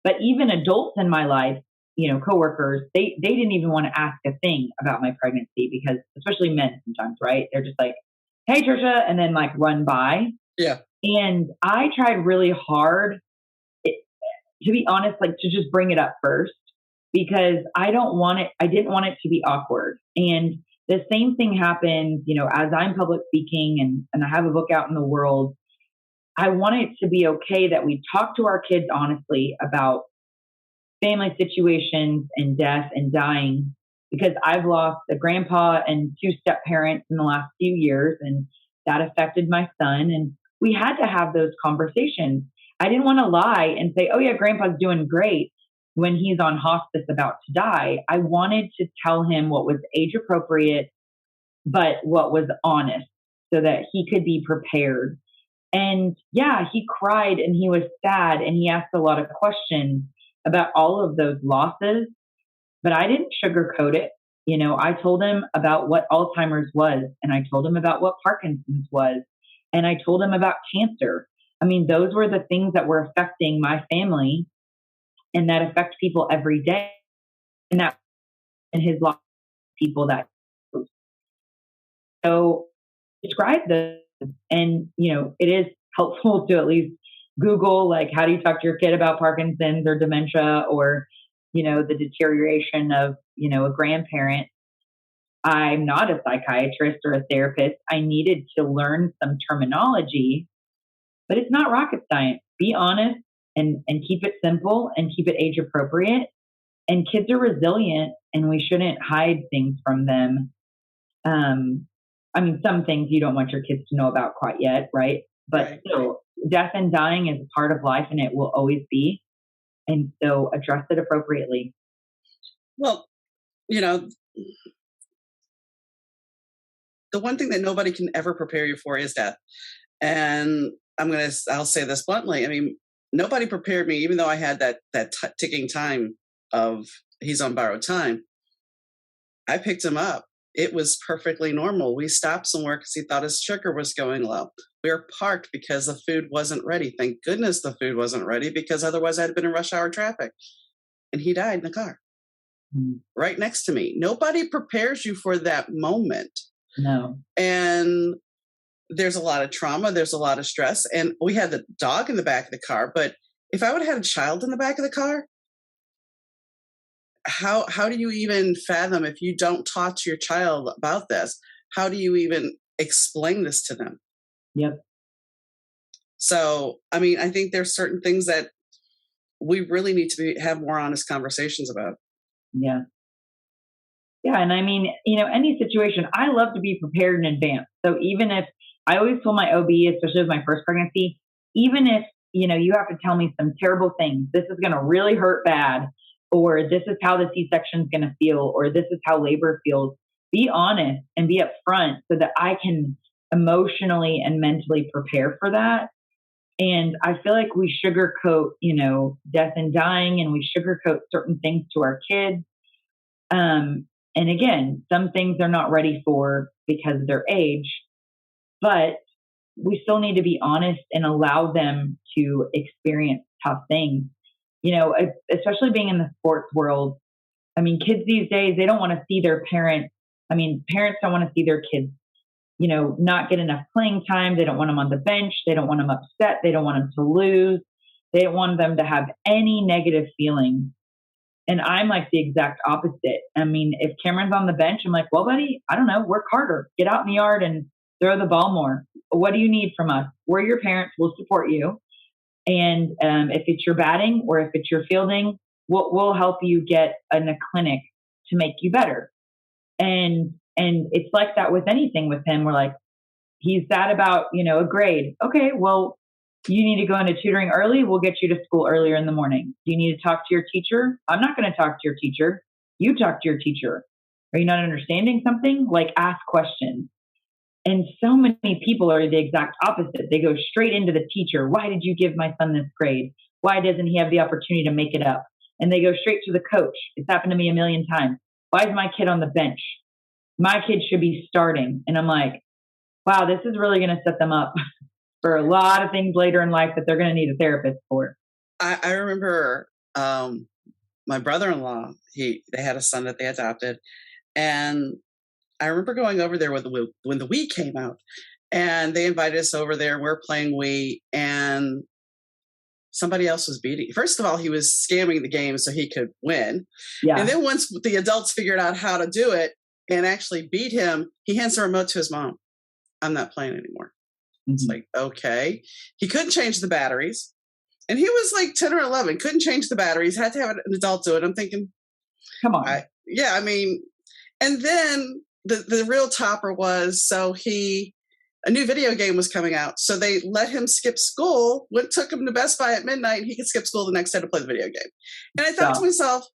But even adults in my life, coworkers, they didn't even want to ask a thing about my pregnancy, because especially men sometimes, right? They're just like, hey, Tricia, and then like run by. Yeah. And I tried really hard, to be honest, like to just bring it up first, because I didn't want it to be awkward. And the same thing happens, as I'm public speaking and I have a book out in the world, I want it to be okay that we talk to our kids honestly about family situations and death and dying, because I've lost a grandpa and two step parents in the last few years, and that affected my son. And we had to have those conversations. I didn't want to lie and say, oh, yeah, grandpa's doing great when he's on hospice about to die. I wanted to tell him what was age appropriate, but what was honest, so that he could be prepared. And yeah, he cried and he was sad and he asked a lot of questions about all of those losses, but I didn't sugarcoat it. I told him about what Alzheimer's was, and I told him about what Parkinson's was, and I told him about cancer. I mean, those were the things that were affecting my family and that affect people every day. And that in his life, people that so describe this, and it is helpful to at least Google, like, how do you talk to your kid about Parkinson's or dementia, or the deterioration of a grandparent. I'm not a psychiatrist or a therapist. I needed to learn some terminology, but it's not rocket science. Be honest and keep it simple and keep it age appropriate. And kids are resilient, and we shouldn't hide things from them. I mean, some things you don't want your kids to know about quite yet, right? But still, death and dying is a part of life, and it will always be. And so address it appropriately. Well, the one thing that nobody can ever prepare you for is death. And I'll say this bluntly. I mean, nobody prepared me, even though I had that ticking time of he's on borrowed time. I picked him up. It was perfectly normal. We stopped somewhere because he thought his sugar was going low. We were parked because the food wasn't ready. Thank goodness the food wasn't ready, because otherwise I'd been in rush hour traffic. And he died in the car right next to me. Nobody prepares you for that moment. No. And there's a lot of trauma. There's a lot of stress. And we had the dog in the back of the car. But if I would have had a child in the back of the car, how do you even fathom, if you don't talk to your child about this, how do you even explain this to them? Yep. So, I mean, I think there's certain things that we really need to have more honest conversations about. Yeah. Yeah. And I mean, any situation, I love to be prepared in advance. So even if I always told my OB, especially with my first pregnancy, even if, you have to tell me some terrible things, this is going to really hurt bad, or this is how the C-section is going to feel, or this is how labor feels, be honest and be upfront so that I can emotionally and mentally prepare for that. And I feel like we sugarcoat, death and dying, and we sugarcoat certain things to our kids. And again, some things they're not ready for because of their age, but we still need to be honest and allow them to experience tough things. Especially being in the sports world. I mean, kids these days, they don't want to see their parents. I mean, parents don't want to see their kids, not get enough playing time. They don't want them on the bench. They don't want them upset. They don't want them to lose. They don't want them to have any negative feelings. And I'm like the exact opposite. I mean, if Cameron's on the bench, I'm like, well, buddy, I don't know, work harder. Get out in the yard and throw the ball more. What do you need from us? We're your parents. We'll support you. And if it's your batting or if it's your fielding, we'll help you get in a clinic to make you better. And it's like that with anything with him. We're like, he's sad about, a grade. Okay, well, you need to go into tutoring early. We'll get you to school earlier in the morning. Do you need to talk to your teacher? I'm not going to talk to your teacher. You talk to your teacher. Are you not understanding something? Like, ask questions. And so many people are the exact opposite. They go straight into the teacher. Why did you give my son this grade? Why doesn't he have the opportunity to make it up? And they go straight to the coach. It's happened to me a million times. Why is my kid on the bench? My kid should be starting. And I'm like, wow, this is really going to set them up for a lot of things later in life that they're going to need a therapist for. I remember my brother-in-law, they had a son that they adopted. And I remember going over there when the Wii came out, and they invited us over there. We're playing Wii, and somebody else was beating. First of all, he was scamming the game so he could win. Yeah. And then once the adults figured out how to do it and actually beat him, he hands the remote to his mom. I'm not playing anymore. It's like, okay. He couldn't change the batteries. And he was like 10 or 11, couldn't change the batteries, had to have an adult do it. I'm thinking, come on. I mean, and then the real topper was, a new video game was coming out. So they let him skip school, took him to Best Buy at midnight, and he could skip school the next day to play the video game. And I thought to myself,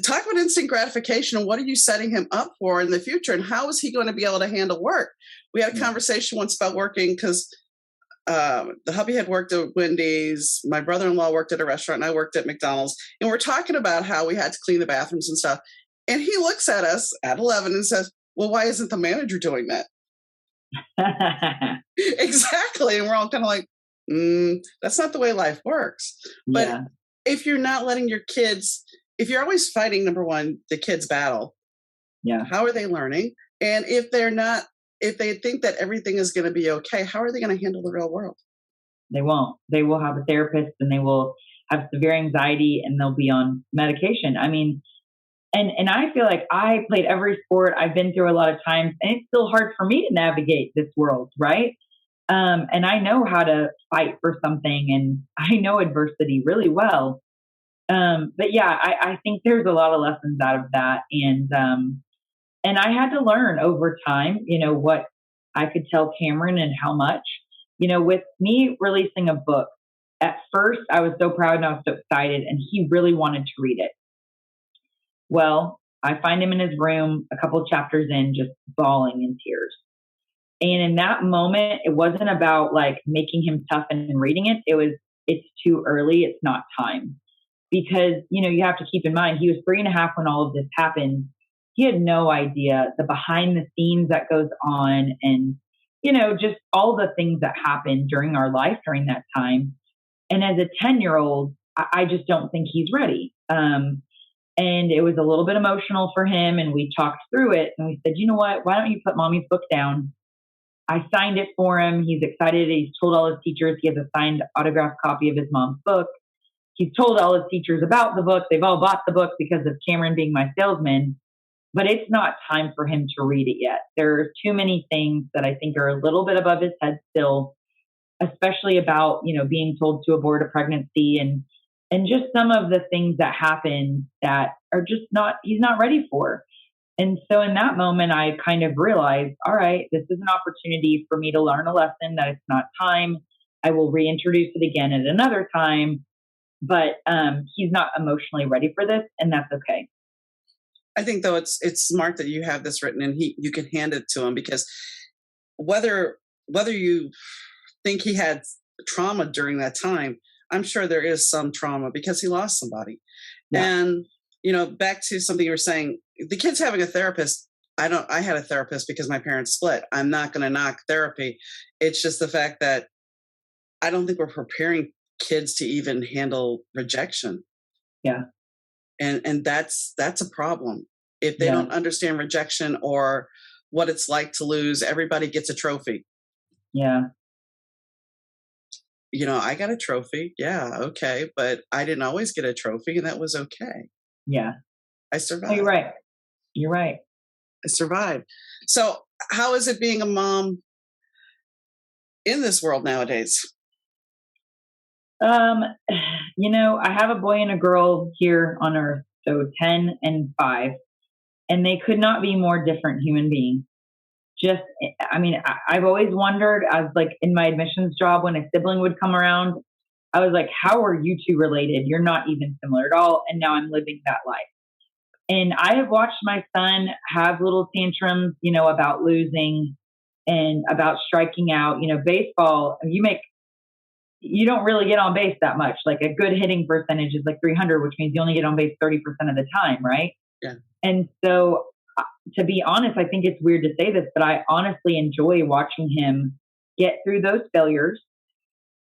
talk about instant gratification, and what are you setting him up for in the future? And how is he going to be able to handle work? We had a conversation once about working, because the hubby had worked at Wendy's, my brother-in-law worked at a restaurant, and I worked at McDonald's. And we're talking about how we had to clean the bathrooms and stuff. And he looks at us at 11 and says, well, why isn't the manager doing that? Exactly. And we're all kind of like, that's not the way life works. But if you're not letting your kids, if you're always fighting, number one, the kids' battle, how are they learning? And if they think that everything is going to be okay, how are they going to handle the real world? They won't. They will have a therapist, and they will have severe anxiety, and they'll be on medication. I mean, and I feel like I played every sport. I've been through a lot of times, and it's still hard for me to navigate this world, right? And I know how to fight for something, and I know adversity really well. But yeah, I think there's a lot of lessons out of that. And I had to learn over time, what I could tell Cameron and how much, with me releasing a book. At first, I was so proud and I was so excited, and he really wanted to read it. Well, I find him in his room a couple of chapters in, just bawling in tears. And in that moment, it wasn't about like making him tough and reading it. It was, it's too early. It's not time. Because, you have to keep in mind, he was 3.5 when all of this happened. He had no idea the behind the scenes that goes on, and, just all the things that happened during our life during that time. And as a 10-year-old, I just don't think he's ready. And it was a little bit emotional for him, and we talked through it, and we said, you know what, why don't you put mommy's book down? I signed it for him. He's excited. He's told all his teachers he has a signed autographed copy of his mom's book. He's told all his teachers about the book. They've all bought the book because of Cameron being my salesman, but it's not time for him to read it yet. There are too many things that I think are a little bit above his head still, especially about, being told to abort a pregnancy and just some of the things that happen that are just he's not ready for. And so in that moment, I kind of realized, all right, this is an opportunity for me to learn a lesson that it's not time. I will reintroduce it again at another time, but he's not emotionally ready for this, and that's okay. I think though it's smart that you have this written and you can hand it to him, because whether you think he had trauma during that time, I'm sure there is some trauma because he lost somebody. Yeah. And, back to something you were saying, the kids having a therapist, I had a therapist because my parents split. I'm not going to knock therapy. It's just the fact that I don't think we're preparing kids to even handle rejection. Yeah. And that's a problem. If they don't understand rejection or what it's like to lose, everybody gets a trophy. Yeah. I got a trophy. Yeah. Okay. But I didn't always get a trophy, and that was okay. Yeah. I survived. Oh, you're right. I survived. So how is it being a mom in this world nowadays? I have a boy and a girl here on earth. So 10 and 5, and they could not be more different human beings. I've always wondered, as like in my admissions job, when a sibling would come around, I was like, how are you two related? You're not even similar at all. And now I'm living that life. And I have watched my son have little tantrums, about losing and about striking out. Baseball, you don't really get on base that much. Like a good hitting percentage is like 300, which means you only get on base 30% of the time, right? Yeah. And so, to be honest, I think it's weird to say this, but I honestly enjoy watching him get through those failures.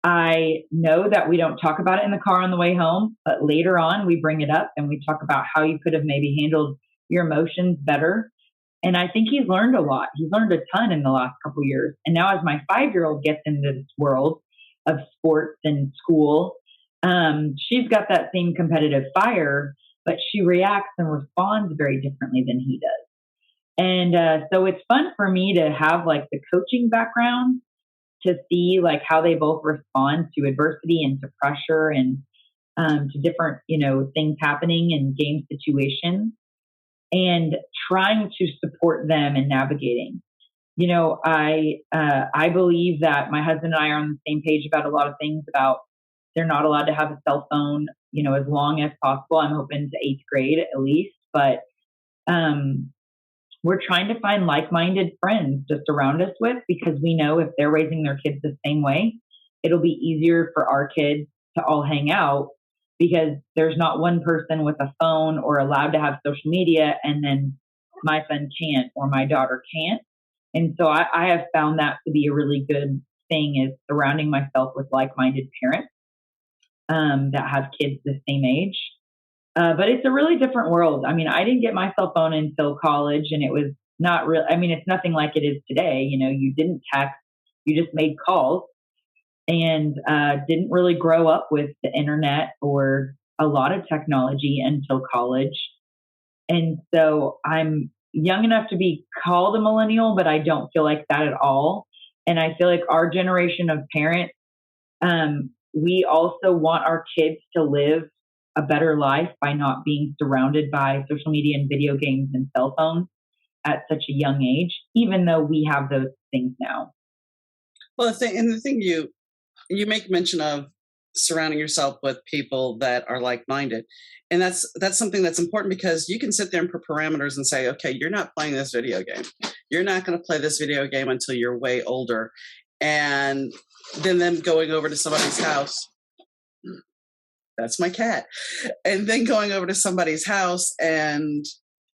I know that we don't talk about it in the car on the way home, but later on we bring it up and we talk about how you could have maybe handled your emotions better. And I think he's learned a lot. He's learned a ton in the last couple of years. And now as my 5-year-old gets into this world of sports and school, she's got that same competitive fire, but she reacts and responds very differently than he does. And so it's fun for me to have like the coaching background to see like how they both respond to adversity and to pressure and to different, things happening in game situations and trying to support them in navigating. I believe that my husband and I are on the same page about a lot of things about they're not allowed to have a cell phone, as long as possible. I'm hoping to 8th grade at least, but um, we're trying to find like-minded friends to surround us with because we know if they're raising their kids the same way, it'll be easier for our kids to all hang out because there's not one person with a phone or allowed to have social media and then my son can't or my daughter can't. And so I have found that to be a really good thing is surrounding myself with like-minded parents that have kids the same age. But it's a really different world. I mean, I didn't get my cell phone until college and it was not real. I mean, it's nothing like it is today. You didn't text, you just made calls and didn't really grow up with the internet or a lot of technology until college. And so I'm young enough to be called a millennial, but I don't feel like that at all. And I feel like our generation of parents, we also want our kids to live a better life by not being surrounded by social media and video games and cell phones at such a young age, even though we have those things now. Well, the thing you make mention of surrounding yourself with people that are like-minded, and that's something that's important because you can sit there and put parameters and say, okay, you're not playing this video game. You're not going to play this video game until you're way older, and then them going over to somebody's house. That's my cat. And then going over to somebody's house and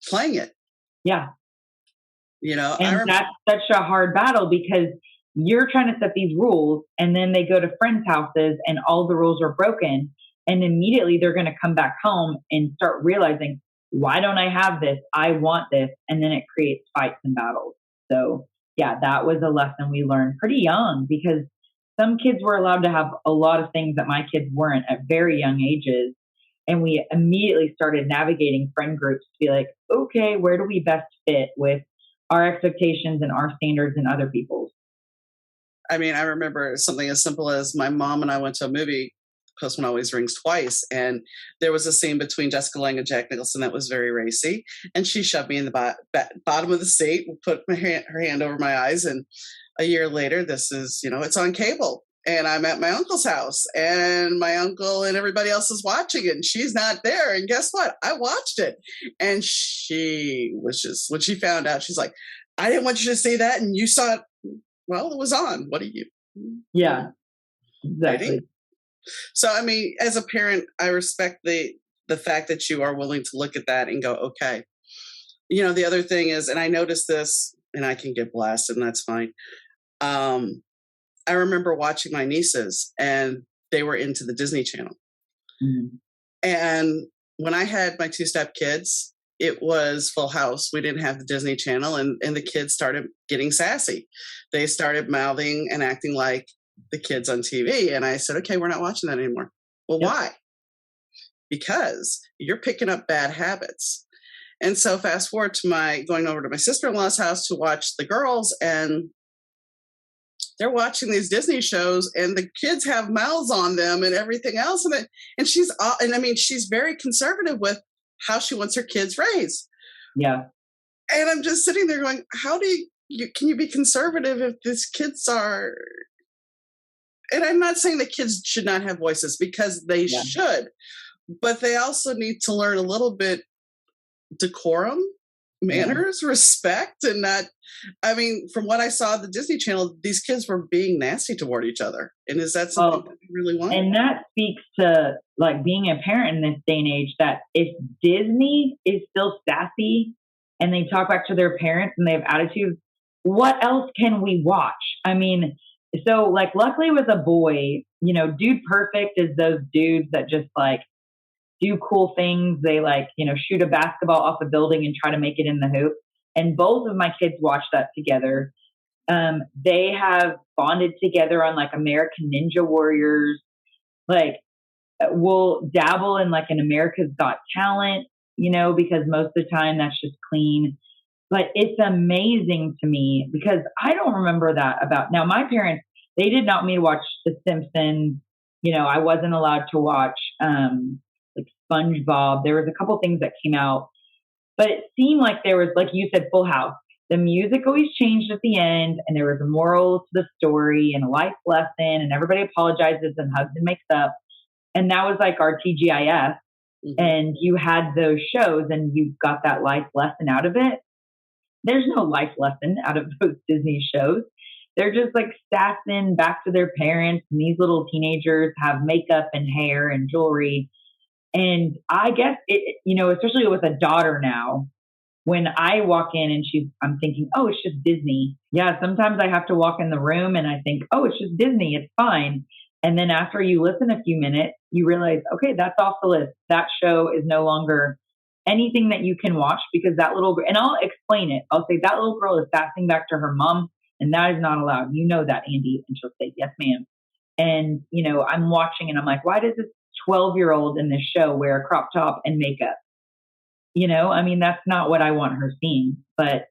playing it. Yeah. And that's such a hard battle because you're trying to set these rules and then they go to friends' houses and all the rules are broken. And immediately they're going to come back home and start realizing, why don't I have this? I want this. And then it creates fights and battles. So yeah, that was a lesson we learned pretty young because some kids were allowed to have a lot of things that my kids weren't at very young ages. And we immediately started navigating friend groups to be like, okay, where do we best fit with our expectations and our standards and other people's? I mean, I remember something as simple as my mom and I went to a movie, Postman Always Rings Twice, and there was a scene between Jessica Lange and Jack Nicholson that was very racy, and she shoved me in the bottom of the seat, put her hand over my eyes, and a year later, this is, it's on cable, and I'm at my uncle's house, and my uncle and everybody else is watching it, and she's not there, and guess what? I watched it, and she was just, when she found out, she's like, I didn't want you to see that, and you saw it. Well, it was on. What do you? Yeah, exactly. So, I mean, as a parent, I respect the fact that you are willing to look at that and go, okay. The other thing is, and I noticed this, and I can get blasted, and that's fine. I remember watching my nieces, and they were into the Disney Channel. Mm-hmm. And when I had my 2 step kids, it was Full House. We didn't have the Disney Channel, and the kids started getting sassy. They started mouthing and acting like the kids on TV. And I said, okay, we're not watching that anymore. Well, yep. Why? Because you're picking up bad habits. And so fast forward to going over to my sister-in-law's house to watch the girls, and they're watching these Disney shows, and the kids have mouths on them and everything else. And she's very conservative with how she wants her kids raised. Yeah. And I'm just sitting there going, how can you be conservative if these kids are, and I'm not saying that kids should not have voices because they should, but they also need to learn a little bit decorum, manners, respect, and not, I mean, from what I saw at the Disney Channel, these kids were being nasty toward each other. And is that something that you really want? And that speaks to like being a parent in this day and age, that if Disney is still sassy and they talk back to their parents and they have attitudes, what else can we watch? I mean, so like luckily with a boy, Dude Perfect is those dudes that just like do cool things. They like, shoot a basketball off a building and try to make it in the hoop. And both of my kids watch that together. They have bonded together on like American Ninja Warriors. Like we'll dabble in like an America's Got Talent, because most of the time that's just clean But it's amazing to me because I don't remember that about now. My parents, they did not want me to watch The Simpsons. I wasn't allowed to watch like SpongeBob. There was a couple things that came out, but it seemed like there was, like you said, Full House. The music always changed at the end, and there was a moral to the story and a life lesson, and everybody apologizes and hugs and makes up. And that was like our TGIF. Mm-hmm. And you had those shows, and you got that life lesson out of it. There's no life lesson out of those Disney shows. They're just like sassing back to their parents, and these little teenagers have makeup and hair and jewelry. And I guess especially with a daughter now, when I walk in and I'm thinking, oh, it's just Disney. Yeah, sometimes I have to walk in the room and I think, oh, it's just Disney. It's fine. And then after you listen a few minutes, you realize, okay, that's off the list. That show is no longer anything that you can watch because that little girl, and I'll explain it. I'll say that little girl is sassing back to her mom, and that is not allowed. You know that, Andy. And she'll say, yes, ma'am. And, I'm watching and I'm like, why does this 12-year-old in this show wear a crop top and makeup? That's not what I want her seeing, but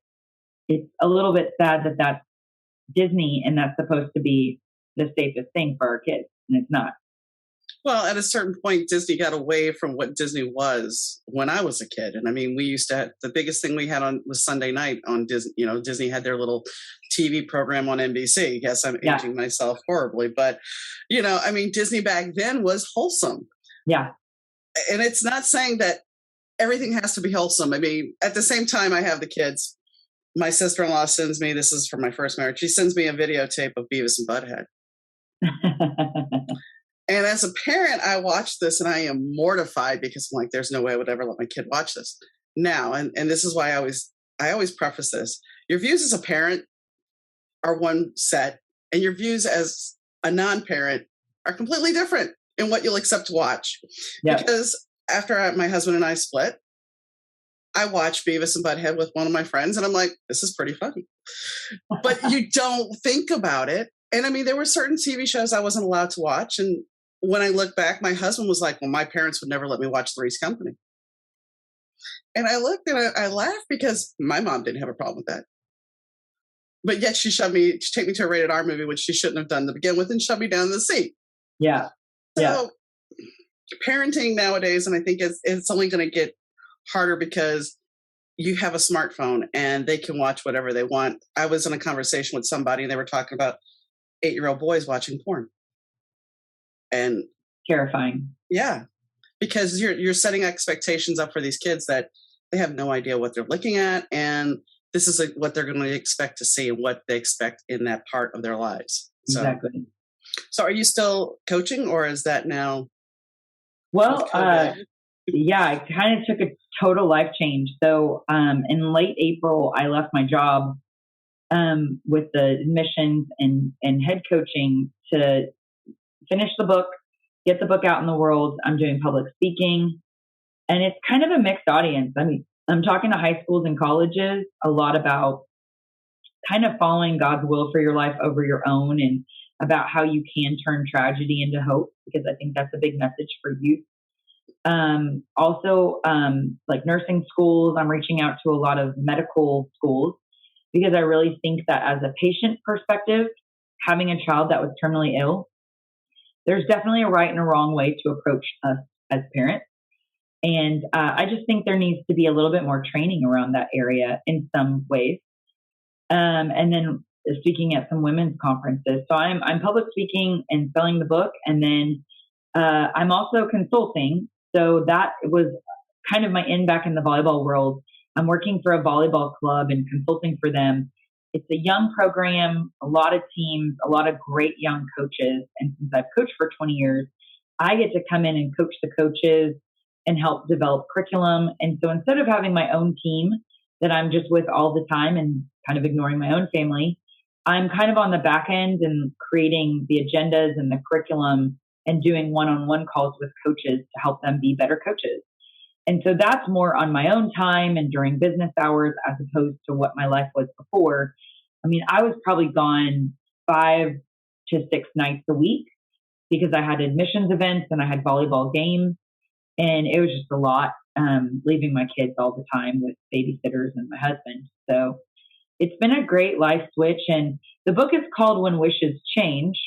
it's a little bit sad that that's Disney and that's supposed to be the safest thing for our kids, and it's not. Well, at a certain point, Disney got away from what Disney was when I was a kid. And we used to have, the biggest thing we had on was Sunday night on Disney. Disney had their little TV program on NBC. Yes, I'm aging myself horribly, but, Disney back then was wholesome. Yeah. And it's not saying that everything has to be wholesome. At the same time, I have the kids. My sister-in-law sends me, this is from my first marriage, she sends me a videotape of Beavis and Butthead. And as a parent, I watch this and I am mortified because I'm like, there's no way I would ever let my kid watch this now. And this is why I always preface this. Your views as a parent are one set, and your views as a non-parent are completely different in what you'll accept to watch. Yep. Because after my husband and I split, I watched Beavis and Butthead with one of my friends, and I'm like, this is pretty funny. But you don't think about it. And there were certain TV shows I wasn't allowed to watch. And when I look back, my husband was like, well, my parents would never let me watch Three's Company. And I looked and I laughed because my mom didn't have a problem with that. But yet she take me to a rated R movie, which she shouldn't have done to begin with, and shoved me down in the seat. Yeah. So parenting nowadays, and I think it's only going to get harder because you have a smartphone and they can watch whatever they want. I was in a conversation with somebody and they were talking about 8-year-old boys watching porn. And terrifying. Yeah. Because you're setting expectations up for these kids that they have no idea what they're looking at. And this is what they're going to expect to see and what they expect in that part of their lives. Exactly. So are you still coaching, or is that now? Well, I kind of took a total life change. So in late April, I left my job with the admissions and head coaching to finish the book, get the book out in the world. I'm doing public speaking, and it's kind of a mixed audience. I'm talking to high schools and colleges a lot about kind of following God's will for your life over your own, and about how you can turn tragedy into hope, because I think that's a big message for youth. Also, like nursing schools, I'm reaching out to a lot of medical schools because I really think that as a patient perspective, having a child that was terminally ill, there's definitely a right and a wrong way to approach us as parents. And I just think there needs to be a little bit more training around that area in some ways. And then speaking at some women's conferences. So I'm public speaking and selling the book. And then I'm also consulting. So that was kind of my in back in the volleyball world. I'm working for a volleyball club and consulting for them. It's a young program, a lot of teams, a lot of great young coaches. And since I've coached for 20 years, I get to come in and coach the coaches and help develop curriculum. And so instead of having my own team that I'm just with all the time and kind of ignoring my own family, I'm kind of on the back end and creating the agendas and the curriculum and doing one-on-one calls with coaches to help them be better coaches. And so that's more on my own time and during business hours as opposed to what my life was before. I was probably gone 5 to 6 nights a week because I had admissions events and I had volleyball games, and it was just a lot. leaving my kids all the time with babysitters and my husband. So it's been a great life switch. And the book is called When Wishes Change.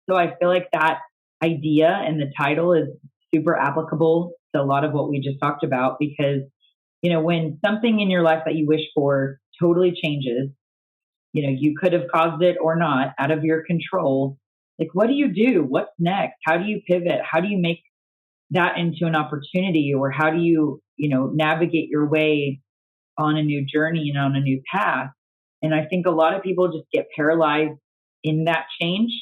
So I feel like that idea and the title is super applicable to a lot of what we just talked about, because, when something in your life that you wish for totally changes, you could have caused it or not, out of your control. Like, what do you do? What's next? How do you pivot? How do you make that into an opportunity? Or how do you, navigate your way on a new journey and on a new path? And I think a lot of people just get paralyzed in that change,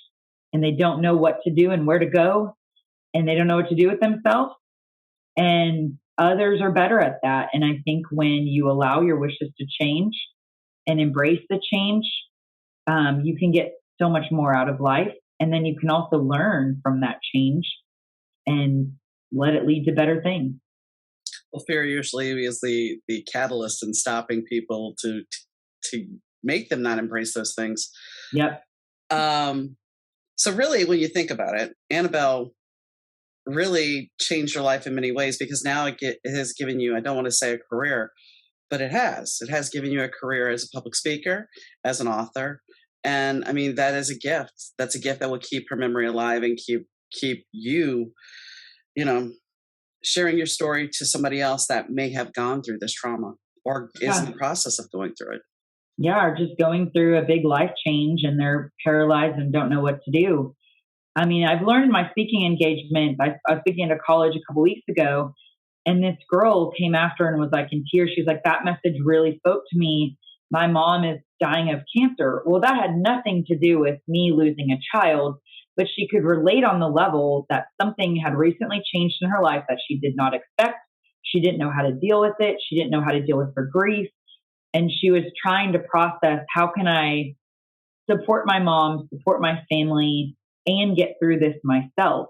and they don't know what to do and where to go, and they don't know what to do with themselves. And others are better at that. And I think when you allow your wishes to change and embrace the change, you can get so much more out of life. And then you can also learn from that change and let it lead to better things. Well, fear usually is the catalyst in stopping people to make them not embrace those things. Yep. So really, when you think about it, Annabelle really changed your life in many ways, because now it has given you, I don't want to say a career, but it has given you a career as a public speaker, as an author. And I mean, that is a gift. That's a gift that will keep her memory alive and keep you, sharing your story to somebody else that may have gone through this trauma or is in the process of going through it. Yeah, or just going through a big life change and they're paralyzed and don't know what to do. I mean, I've learned in my speaking engagement. I was speaking at a college a couple weeks ago, and this girl came after and was like in tears. She's like, that message really spoke to me. My mom is dying of cancer. Well, that had nothing to do with me losing a child, but she could relate on the level that something had recently changed in her life that she did not expect. She didn't know how to deal with it. She didn't know how to deal with her grief. And she was trying to process, how can I support my mom, support my family, and get through this myself?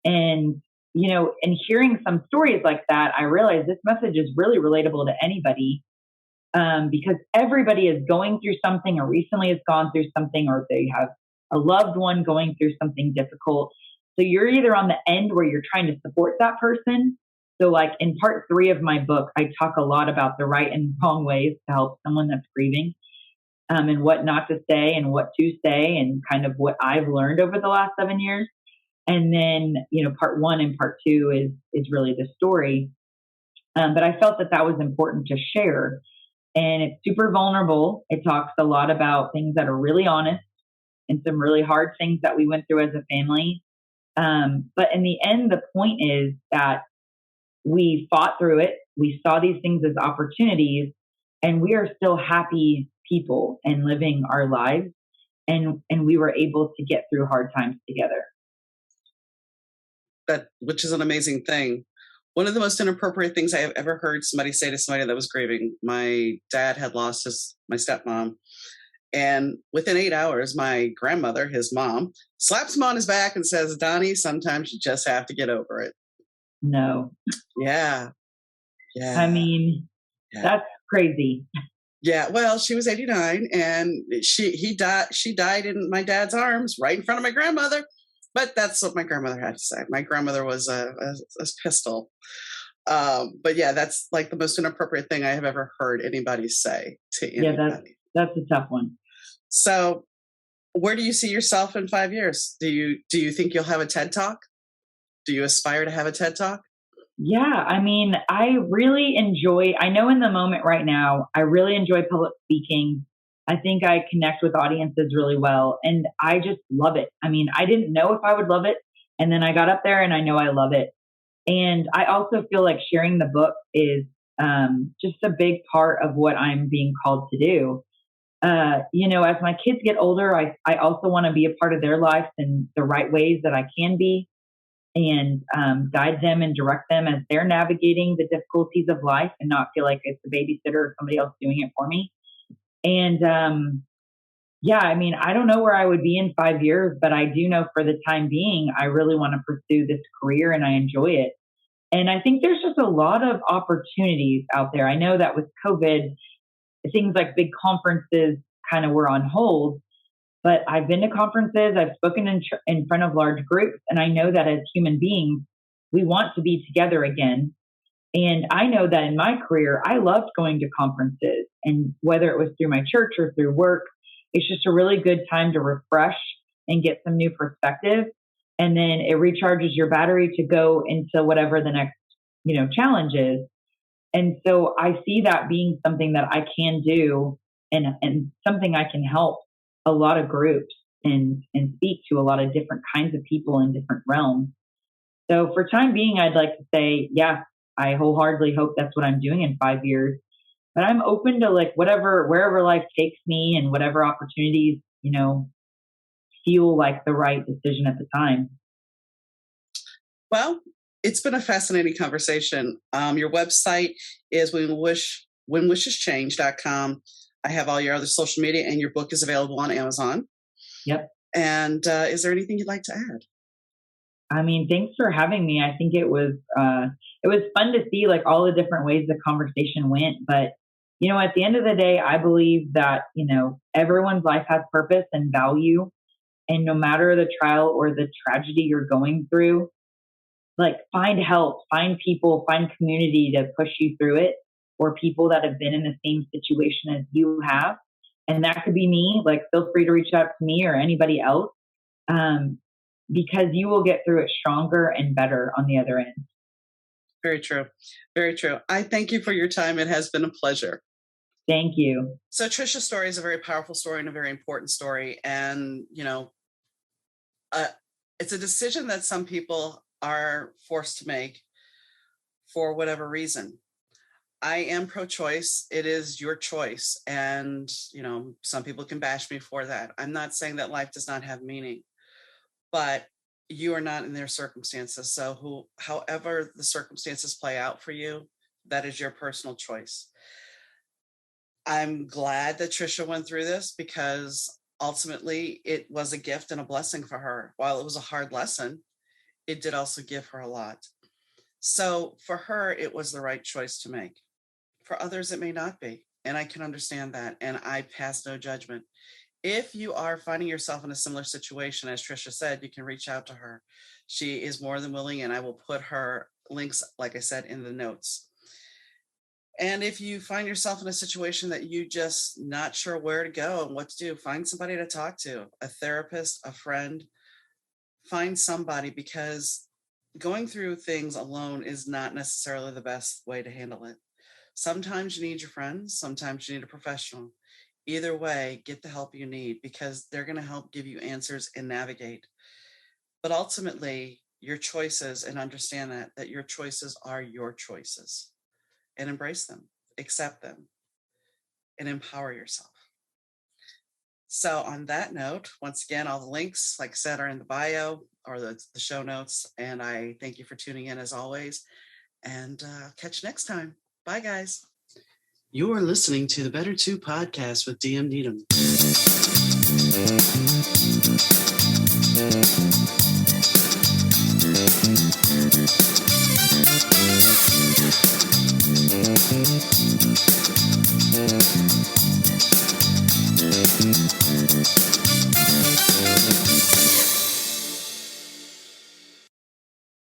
And, and hearing some stories like that, I realized this message is really relatable to anybody, because everybody is going through something, or recently has gone through something, or they have a loved one going through something difficult. So you're either on the end where you're trying to support that person. So like in part 3 of my book, I talk a lot about the right and wrong ways to help someone that's grieving, and what not to say and what to say, and kind of what I've learned over the last 7 years. And then, part 1 and part 2 is really the story. But I felt that was important to share. And it's super vulnerable. It talks a lot about things that are really honest and some really hard things that we went through as a family. But in the end, the point is that we fought through it. We saw these things as opportunities, and we are still happy people and living our lives. And we were able to get through hard times together. Which is an amazing thing. One of the most inappropriate things I have ever heard somebody say to somebody that was grieving. My dad had lost my stepmom. And within 8 hours, my grandmother, his mom, slaps him on his back and says, Donnie, sometimes you just have to get over it. No. Yeah. I mean, that's crazy. Yeah. Well, she was 89, and she died in my dad's arms right in front of my grandmother. But that's what my grandmother had to say. My grandmother was a pistol. But yeah, that's like the most inappropriate thing I have ever heard anybody say to anybody. That's a tough one. So where do you see yourself in 5 years? Do you think you'll have a TED Talk? Do you aspire to have a TED Talk? Yeah, I mean, I know in the moment right now, I really enjoy public speaking. I think I connect with audiences really well, and I just love it. I mean, I didn't know if I would love it, and then I got up there and I know I love it. And I also feel like sharing the book is just a big part of what I'm being called to do. As my kids get older, I also want to be a part of their lives in the right ways that I can be, and guide them and direct them as they're navigating the difficulties of life, and not feel like it's a babysitter or somebody else doing it for me. And I mean, I don't know where I would be in 5 years, but I do know for the time being, I really want to pursue this career and I enjoy it. And I think there's just a lot of opportunities out there. I know that with COVID, things like big conferences kind of were on hold, but I've been to conferences, I've spoken in front of large groups, and I know that as human beings, we want to be together again. And I know that in my career, I loved going to conferences, and whether it was through my church or through work, it's just a really good time to refresh and get some new perspective. And then it recharges your battery to go into whatever the next, challenge is. And so I see that being something that I can do, and something I can help a lot of groups and speak to a lot of different kinds of people in different realms. So for time being, I'd like to say, yeah, I wholeheartedly hope that's what I'm doing in 5 years. But I'm open to wherever life takes me, and whatever opportunities, feel like the right decision at the time. Well, it's been a fascinating conversation. Your website is whenwisheschange.com. I have all your other social media, and your book is available on Amazon. Yep. And is there anything you'd like to add? I mean, thanks for having me. I think it was fun to see all the different ways the conversation went. But, at the end of the day, I believe that, everyone's life has purpose and value. And no matter the trial or the tragedy you're going through, find help, find people, find community to push you through it, or people that have been in the same situation as you have. And that could be me. Feel free to reach out to me or anybody else, because you will get through it stronger and better on the other end. Very true. Very true. I thank you for your time. It has been a pleasure. Thank you. So Tricia's story is a very powerful story and a very important story. And, it's a decision that some people are forced to make for whatever reason. I am pro-choice. It is your choice. And, some people can bash me for that. I'm not saying that life does not have meaning, but you are not in their circumstances. So however the circumstances play out for you, that is your personal choice. I'm glad that Tricia went through this, because ultimately it was a gift and a blessing for her. While it was a hard lesson, it did also give her a lot. So for her, it was the right choice to make. For others, it may not be. And I can understand that. And I pass no judgment. If you are finding yourself in a similar situation, as Tricia said, you can reach out to her. She is more than willing, and I will put her links, like I said, in the notes. And if you find yourself in a situation that you just not sure where to go and what to do, find somebody to talk to, a therapist, a friend. Find somebody, because going through things alone is not necessarily the best way to handle it. Sometimes you need your friends, sometimes you need a professional. Either way, get the help you need, because they're going to help give you answers and navigate. But ultimately, your choices, and understand that your choices are your choices, and embrace them, accept them, and empower yourself. So on that note, once again, all the links, like I said, are in the bio or the show notes. And I thank you for tuning in as always. And catch you next time. Bye, guys. You are listening to the Better 2 podcast with DM Needham.